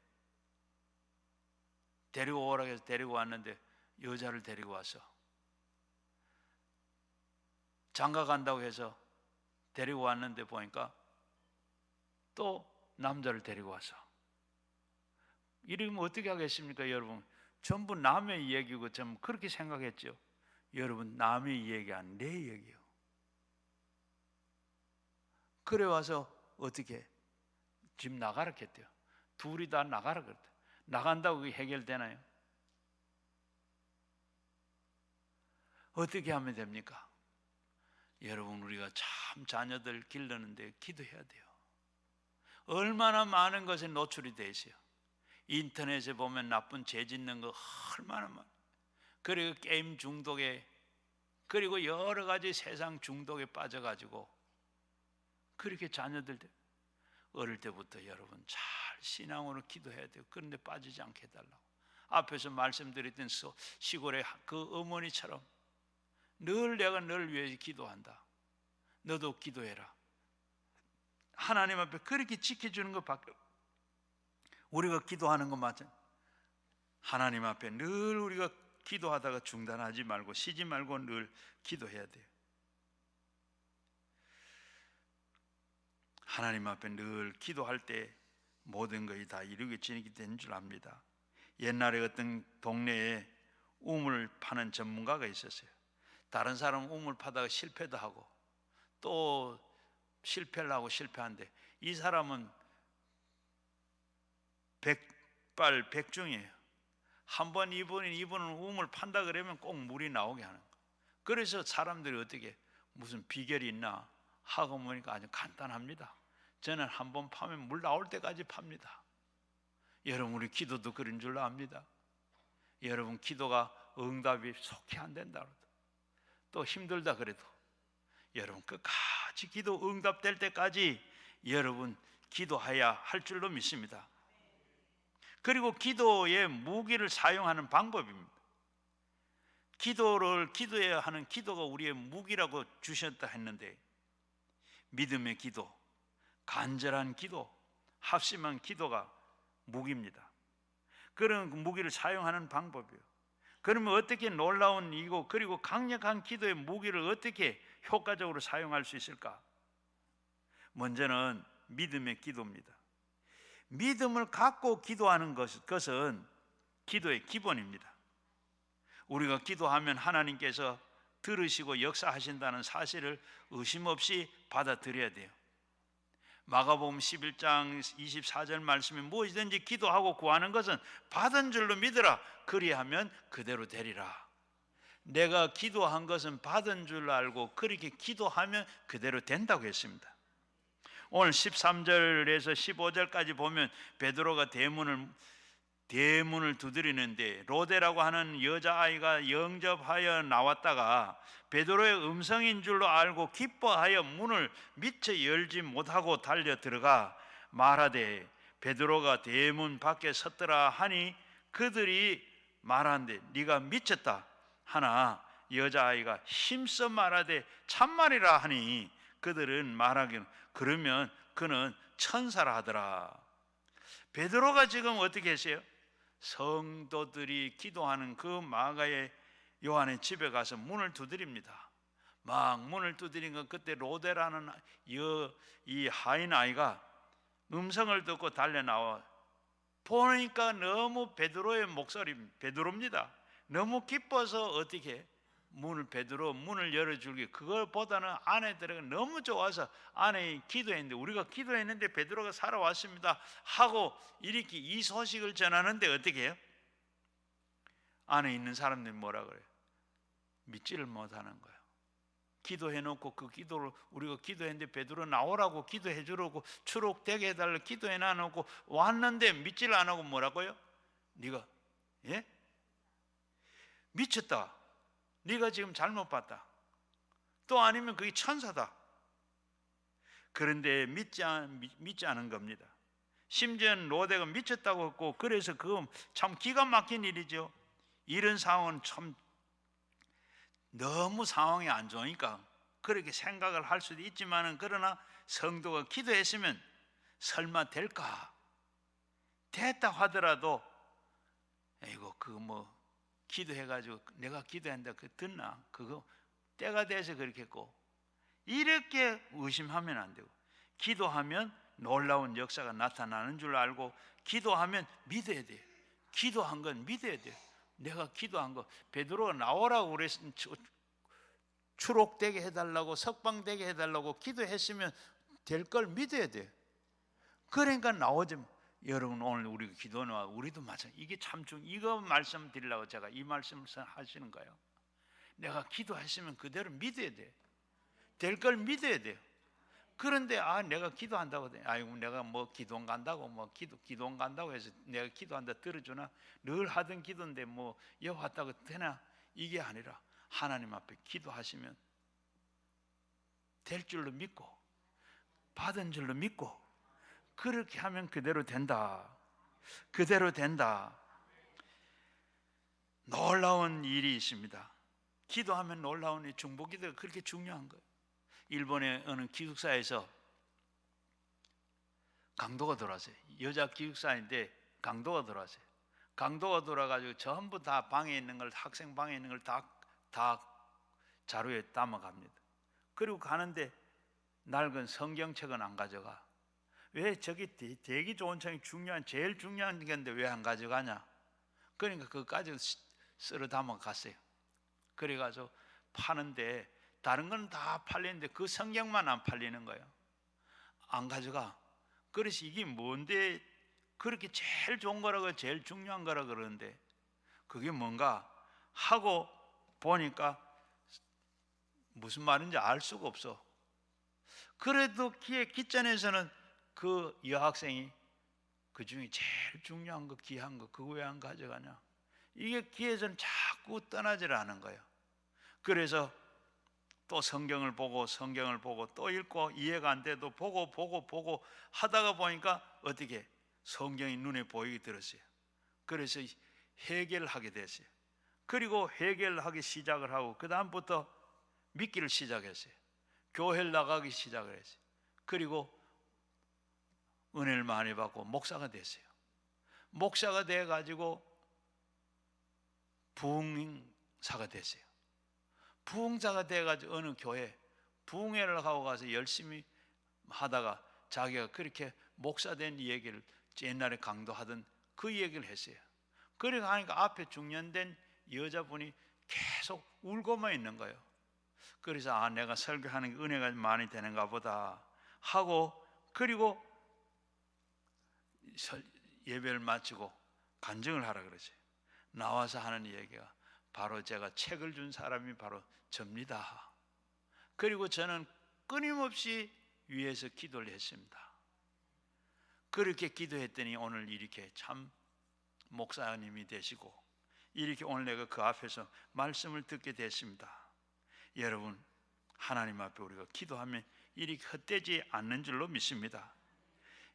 데리고 오라고 해서 데리고 왔는데 여자를 데리고 와서 장가 간다고 해서 데리고 왔는데 보니까 또 남자를 데리고 와서 이러면 어떻게 하겠습니까? 여러분 전부 남의 얘기고 좀 그렇게 생각했죠. 여러분 남의 얘기 아닌 내 얘기예요. 그래 와서 어떻게 집 나가라 했대요. 둘이 다 나가라 그랬대요. 나간다고 그게 해결되나요? 어떻게 하면 됩니까? 여러분, 우리가 참 자녀들 기르는데 기도해야 돼요. 얼마나 많은 것에 노출이 되세요. 인터넷에 보면 나쁜 죄 짓는 거 얼마나 많아요. 그리고 게임 중독에, 그리고 여러 가지 세상 중독에 빠져가지고 그렇게 자녀들 어릴 때부터 여러분 잘 신앙으로 기도해야 돼요. 그런데 빠지지 않게 해달라고. 앞에서 말씀드렸던 시골의 그 어머니처럼 늘 내가 너를 위해 기도한다. 너도 기도해라. 하나님 앞에 그렇게 지켜주는 것밖에, 우리가 기도하는 것 맞아. 하나님 앞에 늘 우리가 기도하다가 중단하지 말고 쉬지 말고 늘 기도해야 돼요. 하나님 앞에 늘 기도할 때 모든 것이 다 이루어지게 된 줄 압니다. 옛날에 어떤 동네에 우물 파는 전문가가 있었어요. 다른 사람은 우물 파다가 실패도 하고 또 실패를 하고 실패한데, 이 사람은 백발백중이에요. 한번 이분은 우물 판다 그러면 꼭 물이 나오게 하는 거예요. 그래서 사람들이 어떻게 무슨 비결이 있나 하고 보니까 아주 간단합니다. 저는 한번 파면 물 나올 때까지 팝니다. 여러분, 우리 기도도 그런 줄 압니다. 여러분, 기도가 응답이 속히 안 된다 또 힘들다 그래도 여러분 끝까지 기도 응답될 때까지 여러분 기도해야 할 줄로 믿습니다. 그리고 기도의 무기를 사용하는 방법입니다. 기도해야 하는 기도가 우리의 무기라고 주셨다 했는데, 믿음의 기도, 간절한 기도, 합심한 기도가 무기입니다. 그런 무기를 사용하는 방법이에요. 그러면 어떻게 놀라운 이고 그리고 강력한 기도의 무기를 어떻게 효과적으로 사용할 수 있을까? 먼저는 믿음의 기도입니다. 믿음을 갖고 기도하는 것은 기도의 기본입니다. 우리가 기도하면 하나님께서 들으시고 역사하신다는 사실을 의심 없이 받아들여야 돼요. 마가복음 11장 24절 말씀에 무엇이든지 기도하고 구하는 것은 받은 줄로 믿으라. 그리하면 그대로 되리라. 내가 기도한 것은 받은 줄 알고 그렇게 기도하면 그대로 된다고 했습니다. 오늘 13절에서 15절까지 보면 베드로가 대문을 두드리는데, 로데라고 하는 여자아이가 영접하여 나왔다가 베드로의 음성인 줄로 알고 기뻐하여 문을 미처 열지 못하고 달려 들어가 말하되, 베드로가 대문 밖에 섰더라 하니 그들이 말하는데 네가 미쳤다 하나 여자아이가 힘써 말하되 참말이라 하니 그들은 말하기는 그러면 그는 천사라 하더라. 베드로가 지금 어떻게 했어요? 성도들이 기도하는 그 마가의 요한의 집에 가서 문을 두드립니다. 막 문을 두드린 건 그때 로데라는 이 하인 아이가 음성을 듣고 달려 나와 보니까 너무 베드로의 목소리, 베드로입니다. 너무 기뻐서 어떻게 문을 열어주기, 그것보다는 안에 들어가 너무 좋아서 안에 기도했는데, 우리가 기도했는데 베드로가 살아왔습니다 하고 이렇게 이 소식을 전하는데 어떻게 해요? 안에 있는 사람들이 뭐라 그래요? 믿지를 못하는 거예요. 기도해놓고 그 기도를 우리가 기도했는데 베드로 나오라고 기도해 주라고 추록되게 해달라고 기도해 놔놓고 왔는데 믿지를 안 하고 뭐라고요? 네가 미쳤다, 네가 지금 잘못 봤다, 또 아니면 그게 천사다. 그런데 믿지 않은 겁니다. 심지어 로데가 미쳤다고 했고, 그래서 그건 참 기가 막힌 일이죠. 이런 상황은 참 너무 상황이 안 좋으니까 그렇게 생각을 할 수도 있지만은, 그러나 성도가 기도했으면 설마 될까? 됐다 하더라도 이거 기도해가지고 내가 기도한다 그 듣나? 그거 때가 돼서 그렇게 했고, 이렇게 의심하면 안 되고, 기도하면 놀라운 역사가 나타나는 줄 알고 기도하면 믿어야 돼요. 기도한 건 믿어야 돼요. 내가 기도한 거, 베드로가 나오라고 그랬으면 추록되게 해달라고, 석방되게 해달라고 기도했으면 될 걸 믿어야 돼요. 그러니까 나오지. 여러분, 오늘 우리 기도는 우리도 마찬가지. 이게 참 이거 말씀드리려고 제가 이 말씀을 하시는 거예요. 내가 기도했으면 그대로 믿어야 돼. 될 걸 믿어야 돼요. 그런데 내가 기도한다고 아이고 내가 뭐 기도원 간다고 뭐 기도원 간다고 해서 내가 기도한다 들어주나? 늘 하던 기도인데 뭐 여호와 왔다고 되나? 이게 아니라 하나님 앞에 기도하시면 될 줄로 믿고 받은 줄로 믿고 그렇게 하면 그대로 된다. 그대로 된다. 놀라운 일이 있습니다. 기도하면 놀라운 일, 중보기도가 그렇게 중요한 거예요. 일본의 어느 기숙사에서 강도가 돌아왔어요. 여자 기숙사인데 강도가 돌아왔어요. 강도가 돌아가지고 전부 다 방에 있는 걸, 학생 방에 있는 걸 다 자루에 담아갑니다. 그리고 가는데 낡은 성경책은 안 가져가. 왜? 저기 되게 좋은 책이 제일 중요한 건데 왜 안 가져가냐? 그러니까 그거 가지고 쓸어 담아 갔어요. 그래가지고 파는데 다른 건 다 팔리는데 그 성경만 안 팔리는 거예요. 안 가져가. 그래서 이게 뭔데 그렇게 제일 좋은 거라고, 제일 중요한 거라고 그러는데 그게 뭔가 하고 보니까 무슨 말인지 알 수가 없어. 그래도 기전에서는 그 여학생이 그 중에 제일 중요한 거, 귀한 거 그거 왜 안 가져가냐? 이게 귀에서는 자꾸 떠나질 않은 거예요. 그래서 또 성경을 보고 또 읽고 이해가 안 돼도 보고 하다가 보니까 어떻게 성경이 눈에 보이게 들었어요. 그래서 해결하게 됐어요. 그리고 해결하기 시작을 하고 그 다음부터 믿기를 시작했어요. 교회를 나가기 시작을 했어요. 그리고 은혜를 많이 받고 목사가 됐어요. 목사가 돼가지고 부흥사가 됐어요. 부흥사가 돼가지고 어느 교회 부흥회를 하고 가서 열심히 하다가 자기가 그렇게 목사 된 얘기를 옛날에 강도하던 그 얘기를 했어요. 그러니까 하니까 앞에 중년된 여자분이 계속 울고만 있는 거예요. 그래서 내가 설교하는 게 은혜가 많이 되는가 보다 하고, 그리고 예배를 마치고 간증을 하라 그러죠. 나와서 하는 얘기가 바로 제가 책을 준 사람이 바로 접니다. 그리고 저는 끊임없이 위에서 기도를 했습니다. 그렇게 기도했더니 오늘 이렇게 참 목사님이 되시고 이렇게 오늘 내가 그 앞에서 말씀을 듣게 됐습니다. 여러분, 하나님 앞에 우리가 기도하면 이렇게 헛되지 않는 줄로 믿습니다.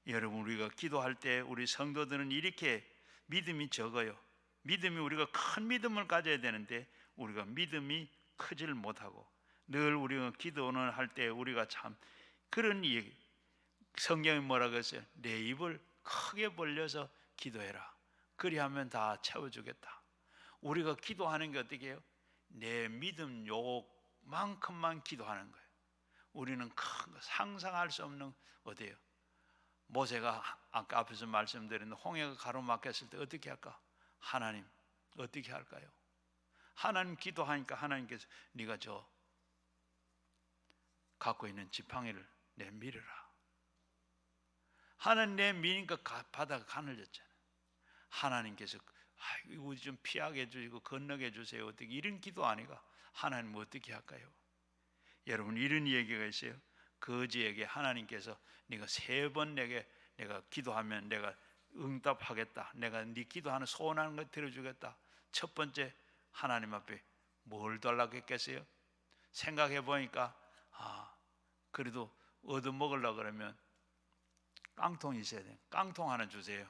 여러분, 우리가 기도할 때 우리 성도들은 이렇게 믿음이 적어요. 믿음이 우리가 큰 믿음을 가져야 되는데 우리가 믿음이 크지를 못하고 늘 우리가 기도는 할 때 우리가 참 그런 얘기, 성경이 뭐라고 했어요? 내 입을 크게 벌려서 기도해라. 그리하면 다 채워주겠다. 우리가 기도하는 게 어떻게 해요? 내 믿음 요만큼만 기도하는 거예요. 우리는 큰 거, 상상할 수 없는 어디예요? 모세가 아까 앞에서 말씀드린 홍해가 가로막혔을 때 어떻게 할까? 하나님 어떻게 할까요? 하나님 기도하니까 하나님께서 네가 저 갖고 있는 지팡이를 내밀어라. 하나님 내미니까 바다가 가늘어졌잖아요. 하나님께서 이거 좀 피하게 해주시고 건너게 해주세요. 어떻게 이런 기도 아니가? 하나님 어떻게 할까요? 여러분, 이런 얘기가 있어요. 거지에게 하나님께서 네가 3번 내가 기도하면 내가 응답하겠다. 내가 네 기도하는 소원하는 거 들어주겠다. 첫 번째 하나님 앞에 뭘 달라고 했겠어요? 생각해 보니까 그래도 얻어먹으려고 그러면 깡통이 있어야 돼요. 깡통 하나 주세요.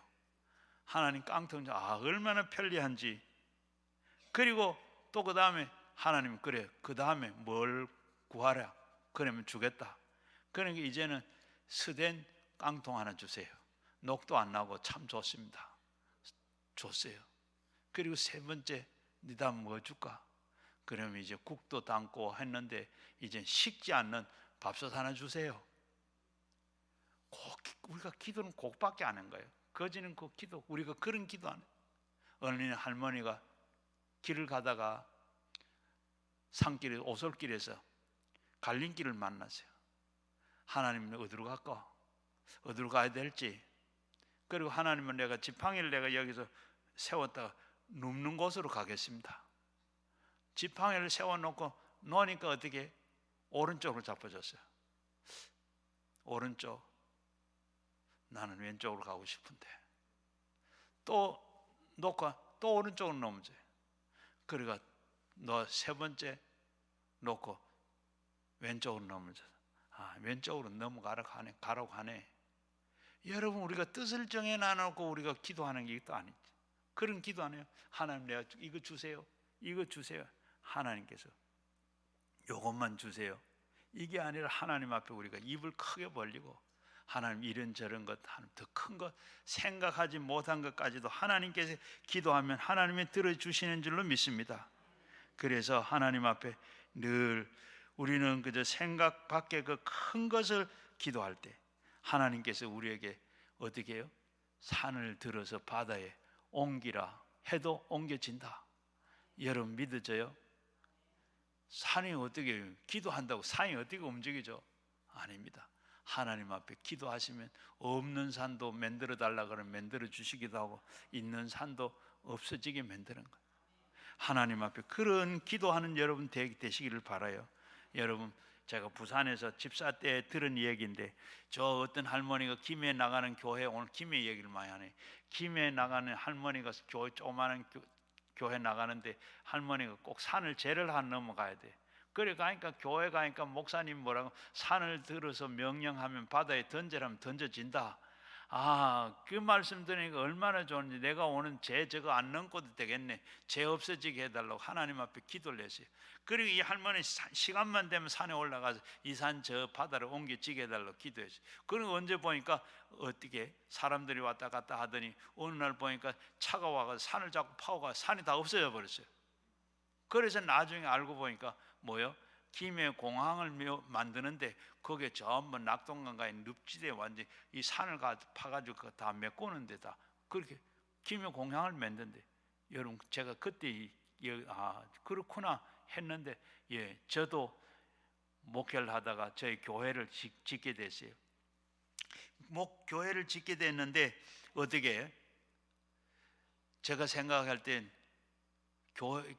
하나님 깡통 얼마나 편리한지. 그리고 또 그 다음에 하나님 그래 그 다음에 뭘 구하라. 그러면 주겠다. 그러니까 이제는 스된 깡통 하나 주세요. 녹도 안 나고 참 좋습니다. 줬어요. 그리고 3번째 네가 뭐 줄까? 그러면 이제 국도 담고 했는데 이제 식지 않는 밥솥 하나 주세요. 우리가 기도는 곡밖에 안 한 거예요. 거지는 그 기도, 우리가 그런 기도 안 해요. 어느 할머니가 길을 가다가 산길에 오솔길에서 갈림길을 만났어요. 하나님은 어디로 갈까? 어디로 가야 될지. 그리고 하나님은 내가 지팡이를 내가 여기서 세웠다가 눕는 곳으로 가겠습니다. 지팡이를 세워놓고 놓으니까 어떻게 오른쪽으로 잡아줬어요. 오른쪽. 나는 왼쪽으로 가고 싶은데. 또 놓고 또 오른쪽으로 넘어져요. 그러니까 너 세 번째 놓고 왼쪽으로 넘어져. 왼쪽으로 넘어가라고 하네. 가라고 하네. 여러분, 우리가 뜻을 정해놔놓고 우리가 기도하는 게 또 아니지. 그런 기도 안 해요. 하나님, 내가 이거 주세요. 이거 주세요. 하나님께서 요것만 주세요. 이게 아니라 하나님 앞에 우리가 입을 크게 벌리고 하나님, 이런저런 것, 더 큰 것, 생각하지 못한 것까지도 하나님께서 기도하면 하나님이 들어주시는 줄로 믿습니다. 그래서 하나님 앞에 늘 우리는 그저 생각 밖의 그 큰 것을 기도할 때 하나님께서 우리에게 어떻게 해요? 산을 들어서 바다에 옮기라 해도 옮겨진다. 여러분 믿어져요? 산이 어떻게 해요? 기도한다고 산이 어떻게 움직이죠? 아닙니다. 하나님 앞에 기도하시면 없는 산도 만들어 달라 그러면 만들어 주시기도 하고 있는 산도 없어지게 만드는 거예요. 하나님 앞에 그런 기도하는 여러분 되시기를 바라요. 여러분, 제가 부산에서 집사 때 들은 이야기인데, 저 어떤 할머니가 김해 나가는 교회, 오늘 김해 얘기를 많이 하네. 김해 나가는 할머니가 조그마한 교회 나가는데 할머니가 꼭 산을 제를 한 넘어가야 돼. 그래 가니까 교회 가니까 목사님 뭐라고, 산을 들어서 명령하면 바다에 던지라면 던져진다. 그 말씀 들으니까 얼마나 좋은지. 내가 오는 죄 저거 안 넘고도 되겠네. 죄 없어지게 해달라고 하나님 앞에 기도를 했어요. 그리고 이 할머니 시간만 되면 산에 올라가서 이 산 저 바다를 옮겨지게 해달라고 기도했어요. 그리고 언제 보니까 어떻게 사람들이 왔다 갔다 하더니 어느 날 보니까 차가 와서 산을 자꾸 파고가 산이 다 없어져 버렸어요. 그래서 나중에 알고 보니까 뭐요? 김해 공항을 만드는데 거기에 전부 낙동강가의 늪지대에 완전 이 산을 파가지고 다 메꾸는 데다 그렇게 김해 공항을 만든데, 여러분 제가 그때 그렇구나 했는데, 저도 목회를 하다가 저희 교회를 짓게 됐어요. 교회를 짓게 됐는데 어떻게 제가 생각할 땐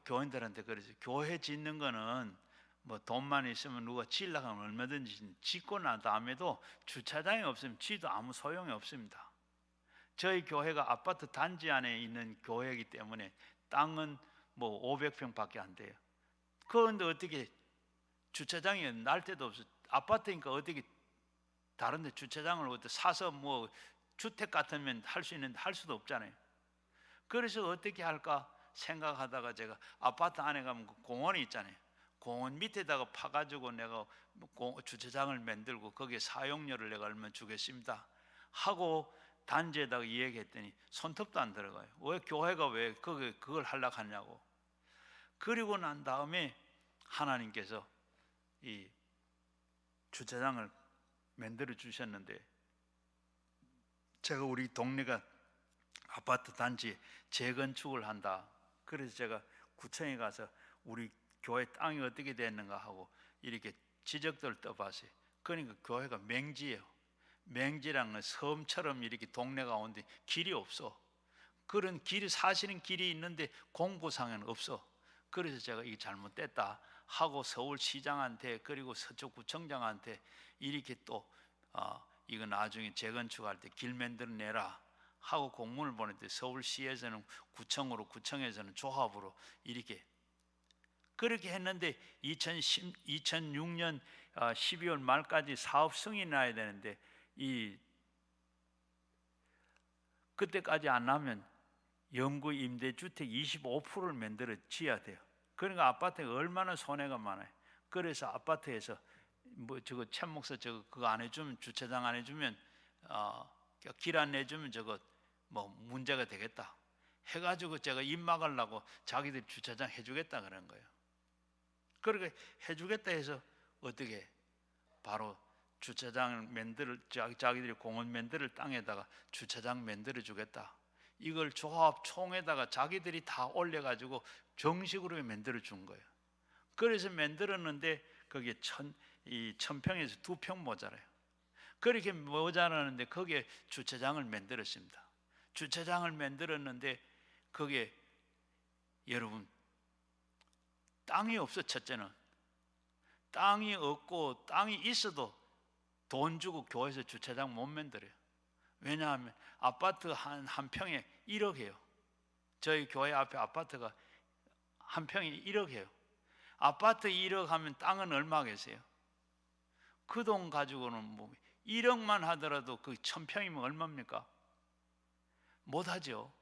교인들한테 그러죠. 교회 짓는 거는 뭐 돈만 있으면 누가 지으려고 하면 얼마든지 짓고 난 다음에도 주차장이 없으면 지도 아무 소용이 없습니다. 저희 교회가 아파트 단지 안에 있는 교회이기 때문에 땅은 뭐 500평밖에 안 돼요. 그런데 어떻게 주차장이 날 데도 없어. 아파트니까 어떻게 다른 데 주차장을 어떻게 사서 뭐 주택 같으면 할 수 있는데 할 수도 없잖아요. 그래서 어떻게 할까 생각하다가 제가 아파트 안에 가면 공원이 있잖아요. 공원 밑에다가 파가지고 내가 주차장을 만들고 거기에 사용료를 내가 얼마 주겠습니다 하고 단지에다가 이야기했더니 손톱도 안 들어가요. 왜 교회가 왜 그걸 하려고 하냐고. 그리고 난 다음에 하나님께서 이 주차장을 만들어 주셨는데, 제가 우리 동네가 아파트 단지 재건축을 한다. 그래서 제가 구청에 가서 우리 교회 땅이 어떻게 됐는가 하고 이렇게 지적들을 떠봤어요. 그러니까 교회가 맹지예요. 맹지라는 건 섬처럼 이렇게 동네가 오는데 길이 없어. 그런 길이 사실은 길이 있는데 공부상에는 없어. 그래서 제가 이게 잘못됐다 하고 서울시장한테 그리고 서초구청장한테 이렇게 또 이거 나중에 재건축할 때 길 만들어 내라 하고 공문을 보냈는데, 서울시에서는 구청으로, 구청에서는 조합으로 이렇게 그렇게 했는데 2006년 12월 말까지 사업 승인이 나야 되는데 그때까지 안 나면 영구 임대주택 25%를 만들어 지어야 돼요. 그러니까 아파트가 얼마나 손해가 많아요. 그래서 아파트에서 뭐 저거 천 목사 저거 그거 안 해주면, 주차장 안 해주면 길 안 내주면 저거 뭐 문제가 되겠다 해가지고 제가 입 막으려고 자기들이 주차장 해주겠다 그런 거예요. 그렇게 해주겠다 해서 어떻게 바로 주차장을 자기들이 공원 만들 땅에다가 주차장 만들어 주겠다. 이걸 조합 총에다가 자기들이 다 올려가지고 정식으로 만들어 준 거예요. 그래서 만들었는데 거기에 1000평에서 2평 모자라요. 그렇게 모자라는데 거기에 주차장을 만들었습니다. 주차장을 만들었는데 거기에 여러분 땅이 없어. 첫째는 땅이 없고 땅이 있어도 돈 주고 교회에서 주차장 못 만들어요. 왜냐하면 아파트 한 평에 1억 해요. 저희 교회 앞에 아파트가 한 평에 1억 해요. 아파트 1억 하면 땅은 얼마 계세요? 그 돈 가지고는 뭐 1억만 하더라도 그 1000평이면 얼마입니까? 못하죠.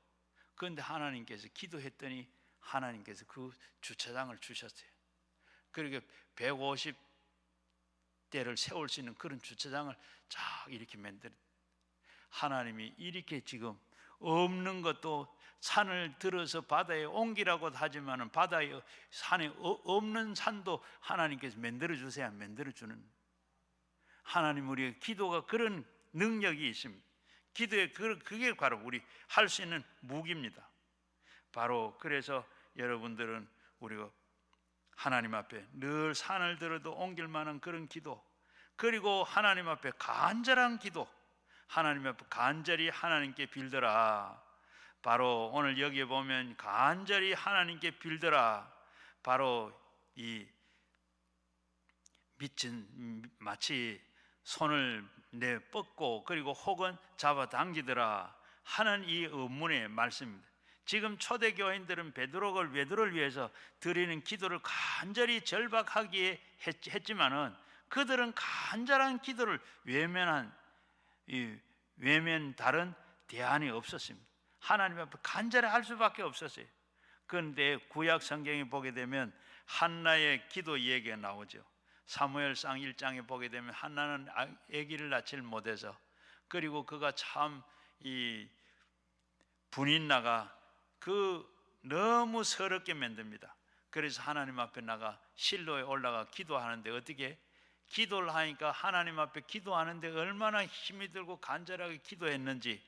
그런데 하나님께서 기도했더니 하나님께서 그 주차장을 주셨어요. 그리고 150대를 세울 수 있는 그런 주차장을 쫙 이렇게 만들어. 하나님이 이렇게 지금 없는 것도 산을 들어서 바다에 옮기라고 하지만은 바다에 산에 없는 산도 하나님께서 만들어 주세요. 만들어 주는 하나님, 우리의 기도가 그런 능력이 있습니다. 기도에 그게 바로 우리 할 수 있는 무기입니다. 바로 그래서 여러분들은 우리가 하나님 앞에 늘 산을 들어도 옮길 만한 그런 기도, 그리고 하나님 앞에 간절한 기도, 하나님 앞에 간절히 하나님께 빌더라. 바로 오늘 여기에 보면 간절히 하나님께 빌더라. 바로 이 미친 마치 손을 내 뻗고 그리고 혹은 잡아당기더라 하는 이 의문의 말씀입니다. 지금 초대교인들은 베드로를 위해서 드리는 기도를 간절히 절박하기에 했지만은 그들은 간절한 기도를 외면한 다른 대안이 없었습니다. 하나님 앞에 간절히 할 수밖에 없었어요. 그런데 구약 성경에 보게 되면 한나의 기도 얘기가 나오죠. 사무엘상 1장에 보게 되면 한나는 아기를 낳질 못해서, 그리고 그가 참 이 분인나가 너무 서럽게 만듭니다. 그래서 하나님 앞에 나가 실로에 올라가 기도하는데, 어떻게 기도를 하니까 하나님 앞에 기도하는데 얼마나 힘이 들고 간절하게 기도했는지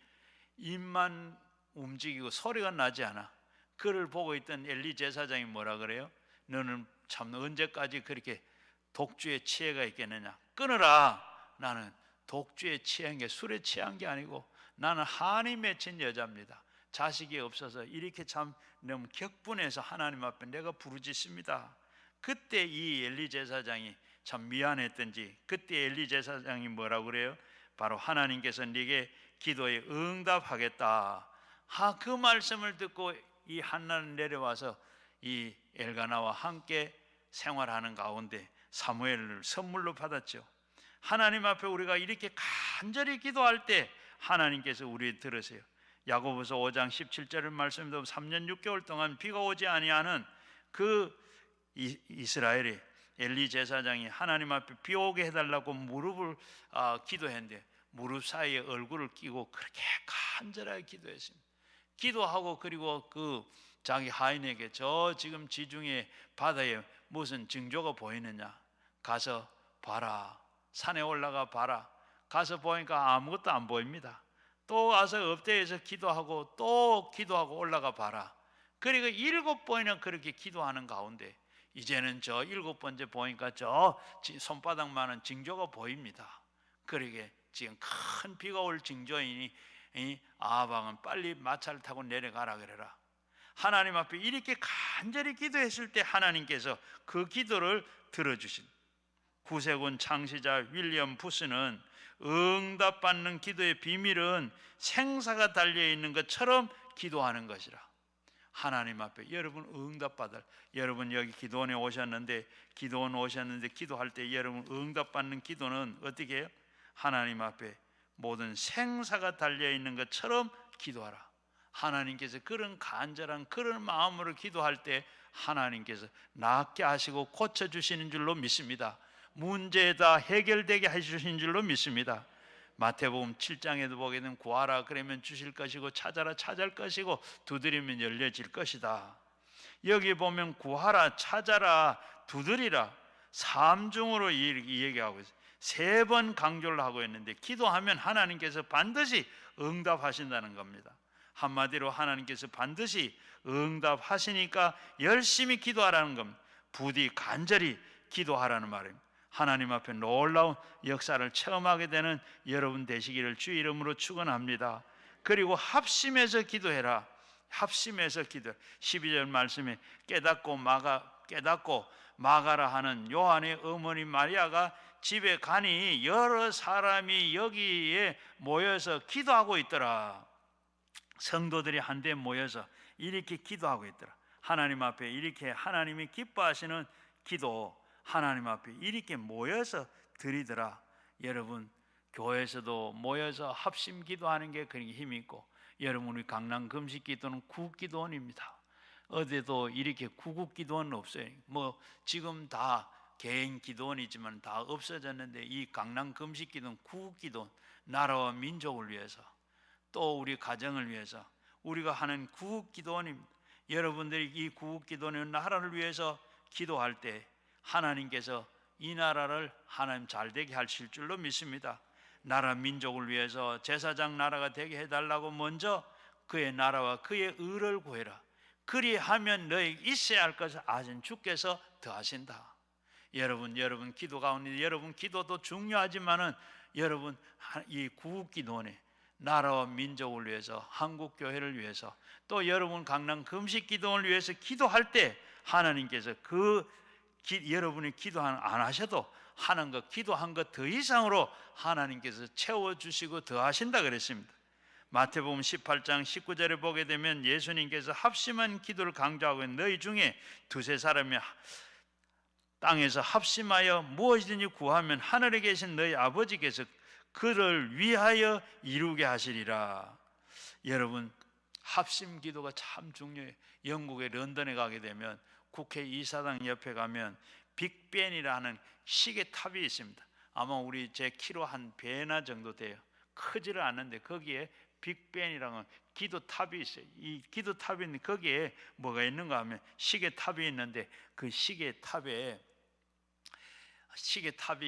입만 움직이고 소리가 나지 않아. 그를 보고 있던 엘리 제사장이 뭐라 그래요? 너는 참 언제까지 그렇게 독주에 취해가 있겠느냐? 끊어라. 나는 독주에 취한 게, 술에 취한 게 아니고 나는 한이 맺힌 여자입니다. 자식이 없어서 이렇게 참 너무 격분해서 하나님 앞에 내가 부르짖습니다. 그때 이 엘리 제사장이 참 미안했던지, 그때 엘리 제사장이 뭐라고 그래요? 바로 하나님께서 네게 기도에 응답하겠다. 그 말씀을 듣고 이 한나는 내려와서 이 엘가나와 함께 생활하는 가운데 사무엘을 선물로 받았죠. 하나님 앞에 우리가 이렇게 간절히 기도할 때 하나님께서 우리 들으세요. 야고보서 5장 17절의 말씀도 3년 6개월 동안 비가 오지 아니하는 그 이스라엘이 엘리 제사장이 하나님 앞에 비 오게 해달라고 무릎을 기도했는데 무릎 사이에 얼굴을 끼고 그렇게 간절하게 기도했습니다. 기도하고 그리고 그 자기 하인에게 저 지금 지중해 바다에 무슨 징조가 보이느냐? 가서 봐라. 산에 올라가 봐라. 가서 보니까 아무것도 안 보입니다. 또 가서 엎드려서 기도하고 또 기도하고 올라가 봐라. 그리고 7번이나 그렇게 기도하는 가운데 이제는 저 7번째 보니까 저 손바닥만한 징조가 보입니다. 그러게 지금 큰 비가 올 징조이니 아방은 빨리 마차를 타고 내려가라 그래라. 하나님 앞에 이렇게 간절히 기도했을 때 하나님께서 그 기도를 들어주신 구세군 창시자 윌리엄 부스는 응답받는 기도의 비밀은 생사가 달려있는 것처럼 기도하는 것이라. 하나님 앞에 여러분 응답받을, 여러분 여기 기도원에 오셨는데 기도할 때 여러분 응답받는 기도는 어떻게 해요? 하나님 앞에 모든 생사가 달려있는 것처럼 기도하라. 하나님께서 그런 간절한 그런 마음으로 기도할 때 하나님께서 낫게 하시고 고쳐주시는 줄로 믿습니다. 문제 다 해결되게 해주신 줄로 믿습니다. 마태복음 7장에도 보게 되면 구하라 그러면 주실 것이고 찾아라 찾을 것이고 두드리면 열려질 것이다. 여기 보면 구하라 찾아라 두드리라 삼중으로 이 얘기하고 있어요. 3번 강조를 하고 있는데 기도하면 하나님께서 반드시 응답하신다는 겁니다. 한마디로 하나님께서 반드시 응답하시니까 열심히 기도하라는 겁니다. 부디 간절히 기도하라는 말입니다. 하나님 앞에 놀라운 역사를 체험하게 되는 여러분 되시기를 주 이름으로 축원합니다. 그리고 합심해서 기도해라. 합심해서 기도. 12절 말씀에 깨닫고 마가라 하는 요한의 어머니 마리아가 집에 가니 여러 사람이 여기에 모여서 기도하고 있더라. 성도들이 한데 모여서 이렇게 기도하고 있더라. 하나님 앞에 이렇게 하나님이 기뻐하시는 기도, 하나님 앞에 이렇게 모여서 드리더라. 여러분, 교회에서도 모여서 합심 기도하는 게 그렇게 힘이 있고, 여러분 우리 강남 금식 기도는 구국 기도원입니다. 어디도 이렇게 구국 기도원은 없어요. 뭐 지금 다 개인 기도원이지만 다 없어졌는데, 이 강남 금식 기도는 구국 기도원, 나라와 민족을 위해서, 또 우리 가정을 위해서 우리가 하는 구국 기도원입니다. 여러분들이 이 구국 기도원 나라를 위해서 기도할 때 하나님께서 이 나라를 하나님 잘 되게 하실 줄로 믿습니다. 나라 민족을 위해서 제사장 나라가 되게 해달라고 먼저 그의 나라와 그의 의를 구해라. 그리하면 너희 있어야 할 것을 아신 주께서 더하신다. 여러분 기도 가운데 여러분 기도도 중요하지만은 여러분 이 구국 기도원에 나라와 민족을 위해서, 한국 교회를 위해서, 또 여러분 강남 금식 기도원을 위해서 기도할 때 하나님께서 여러분이 기도 안 하셔도 하는 것, 기도한 것 더 이상으로 하나님께서 채워주시고 더하신다 그랬습니다. 마태복음 18장 19절에 보게 되면 예수님께서 합심한 기도를 강조하고 있는, 너희 중에 두세 사람이 땅에서 합심하여 무엇이든지 구하면 하늘에 계신 너희 아버지께서 그를 위하여 이루게 하시리라. 여러분, 합심 기도가 참 중요해요. 영국의 런던에 가게 되면 국회 이사당 옆에 가면 빅벤이라는 시계탑이 있습니다. 아마 우리 제 키로 한 배나 정도 돼요. 크지를 않는데 거기에 빅벤이라는 기도탑이 있어요. 이 기도탑이 있는데 거기에 뭐가 있는가 하면 시계탑이 있는데, 그 시계탑이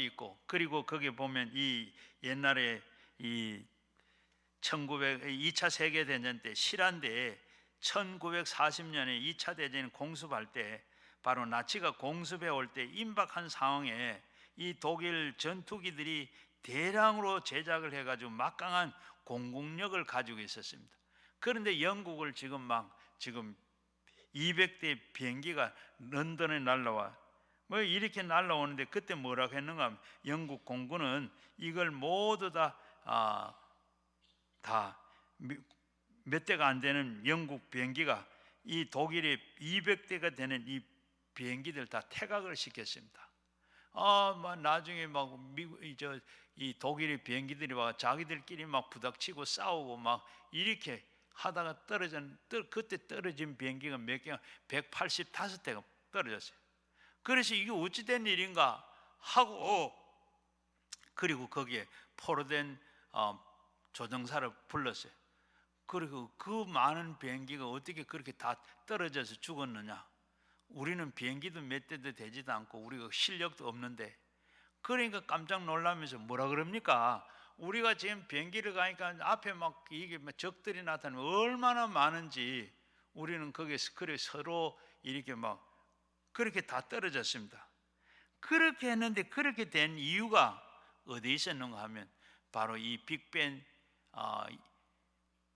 있고, 그리고 거기 보면 이 옛날에 이 2차 세계대전 때 실한데 1940년에 2차 대전이 공습할 때, 바로 나치가 공습해 올 때 임박한 상황에 이 독일 전투기들이 대량으로 제작을 해가지고 막강한 공군력을 가지고 있었습니다. 그런데 영국을 지금 200대 비행기가 런던에 날라와 뭐 이렇게 날라오는데, 그때 뭐라고 했는가 하면 영국 공군은 이걸 모두 다 몇 대가 안 되는 영국 비행기가 이 독일의 200대가 되는 이 비행기들 다 퇴각을 시켰습니다. 나중에 이 독일의 비행기들이 막 자기들끼리 막 부닥치고 싸우고 막 이렇게 하다가 그때 떨어진 비행기가 몇 개가 185대가 떨어졌어요. 그래서 이게 어찌 된 일인가 하고, 그리고 거기에 포로된 조종사를 불렀어요. 그리고 그 많은 비행기가 어떻게 그렇게 다 떨어져서 죽었느냐? 우리는 비행기도 몇 대도 되지도 않고 우리가 실력도 없는데. 그러니까 깜짝 놀라면서 뭐라 그럽니까? 우리가 지금 비행기를 가니까 앞에 막 이게 적들이 나타나면 얼마나 많은지, 우리는 거기서 그래 서로 이렇게 막 그렇게 다 떨어졌습니다. 그렇게 했는데, 그렇게 된 이유가 어디에 있었는가 하면 바로 이 빅벤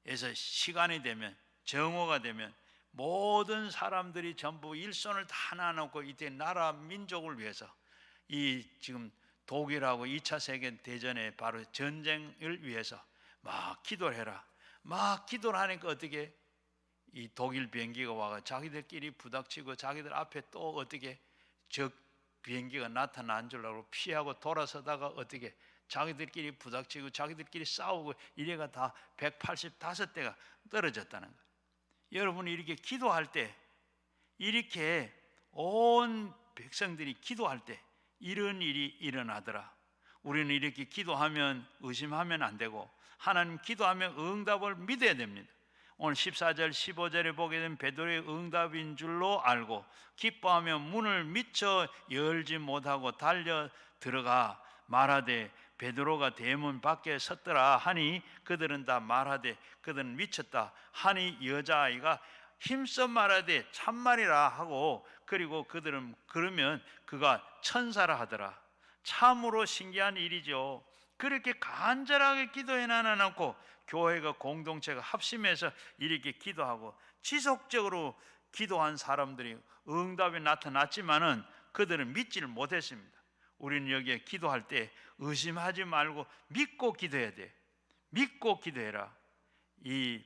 에서 시간이 되면, 정오가 되면 모든 사람들이 전부 일손을 다 나눠놓고 이때 나라 민족을 위해서, 이 지금 독일하고 2차 세계 대전에 바로 전쟁을 위해서 막 기도를 해라. 막 기도를 하니까 어떻게 이 독일 비행기가 와가 자기들끼리 부닥치고, 자기들 앞에 또 어떻게 적 비행기가 나타난 줄 알고 피하고 돌아서다가 어떻게 자기들끼리 부닥치고 자기들끼리 싸우고 이래가 다 185대가 떨어졌다는 거예요. 여러분이 이렇게 기도할 때, 이렇게 온 백성들이 기도할 때 이런 일이 일어나더라. 우리는 이렇게 기도하면 의심하면 안 되고, 하나님 기도하면 응답을 믿어야 됩니다. 오늘 14절 15절에 보게 되면 베드로의 응답인 줄로 알고 기뻐하며 문을 미처 열지 못하고 달려 들어가 말하되 베드로가 대문 밖에 섰더라 하니 그들은 다 말하되 그들은 미쳤다 하니 여자아이가 힘써 말하되 참말이라 하고, 그리고 그들은 그러면 그가 천사라 하더라. 참으로 신기한 일이죠. 그렇게 간절하게 기도해 나눠놓고 교회가 공동체가 합심해서 이렇게 기도하고 지속적으로 기도한 사람들이 응답이 나타났지만은 그들은 믿지를 못했습니다. 우리는 여기에 기도할 때 의심하지 말고 믿고 기도해야 돼. 믿고 기도해라. 이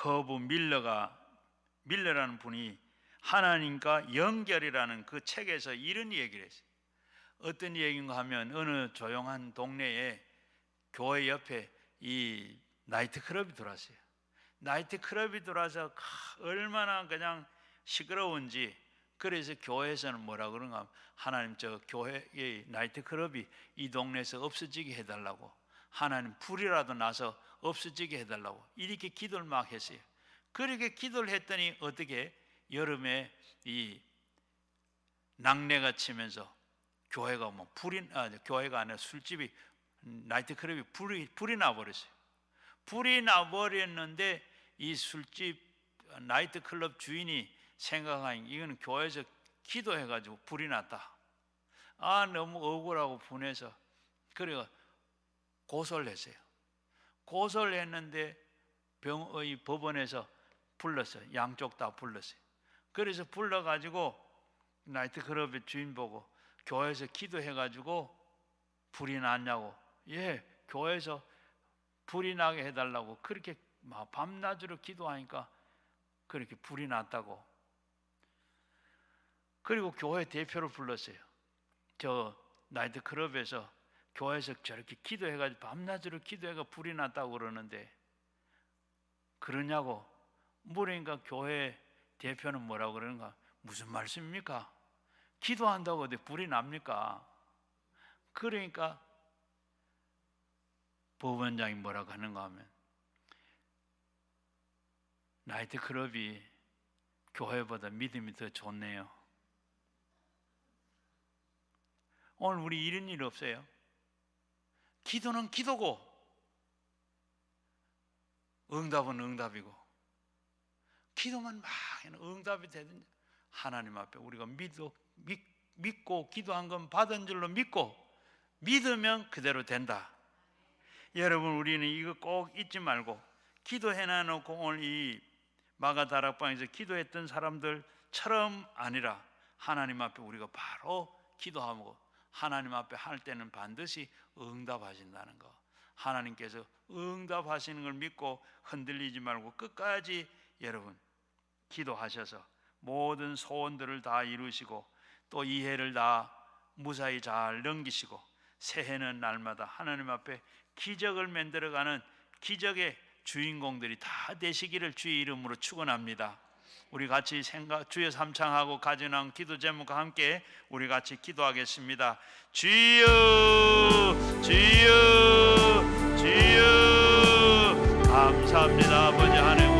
허브 밀러라는 분이 하나님과 연결이라는 그 책에서 이런 얘기를 했어요. 어떤 얘기인가 하면 어느 조용한 동네에 교회 옆에 이 나이트클럽이 들어왔어요. 나이트클럽이 들어와서 얼마나 그냥 시끄러운지, 그래서 교회에서는 뭐라 그런가 하면 하나님 저 교회의 나이트클럽이 이 동네에서 없어지게 해달라고, 하나님 불이라도 나서 없어지게 해달라고 이렇게 기도를 막 했어요. 그렇게 기도를 했더니 어떻게 여름에 이 낙뢰가 치면서 교회가 교회가 아니라 술집이 나이트클럽이 불이 나버렸어요. 불이 나버렸는데 이 술집 나이트클럽 주인이 생각하니 이거는 교회에서 기도해가지고 불이 났다. 너무 억울하고 분해서 그래가 고소를 했어요. 고소를 했는데 법원에서 불렀어요. 양쪽 다 불렀어요. 그래서 불러가지고 나이트클럽의 주인 보고 교회에서 기도해가지고 불이 났냐고, 예, 교회에서 불이 나게 해달라고 그렇게 밤낮으로 기도하니까 그렇게 불이 났다고. 그리고 교회 대표를 불렀어요. 저 나이트클럽에서 교회에서 저렇게 기도해가지고 밤낮으로 기도해가 불이 났다고 그러는데 그러냐고 물으니까 교회 대표는 뭐라고 그러는가? 무슨 말씀입니까? 기도한다고 어디 불이 납니까? 그러니까 법원장이 뭐라고 하는가 하면 나이트클럽이 교회보다 믿음이 더 좋네요. 오늘 우리 이런 일 없어요? 기도는 기도고 응답은 응답이고, 기도만 막 응답이 되든지 하나님 앞에 우리가 믿고 기도한 건 받은 줄로 믿고 믿으면 그대로 된다. 여러분, 우리는 이거 꼭 잊지 말고 기도해놔놓고 오늘 이 마가다락방에서 기도했던 사람들처럼 아니라 하나님 앞에 우리가 바로 기도하고 하나님 앞에 할 때는 반드시 응답하신다는 거, 하나님께서 응답하시는 걸 믿고 흔들리지 말고 끝까지 여러분 기도하셔서 모든 소원들을 다 이루시고 또 이 해를 다 무사히 잘 넘기시고 새해는 날마다 하나님 앞에 기적을 만들어가는 기적의 주인공들이 다 되시기를 주의 이름으로 축원합니다. 우리 같이 주여 삼창하고 가진한 기도 제목과 함께 우리 같이 기도하겠습니다. 주여 주여 주여 감사합니다. 아버지 하나님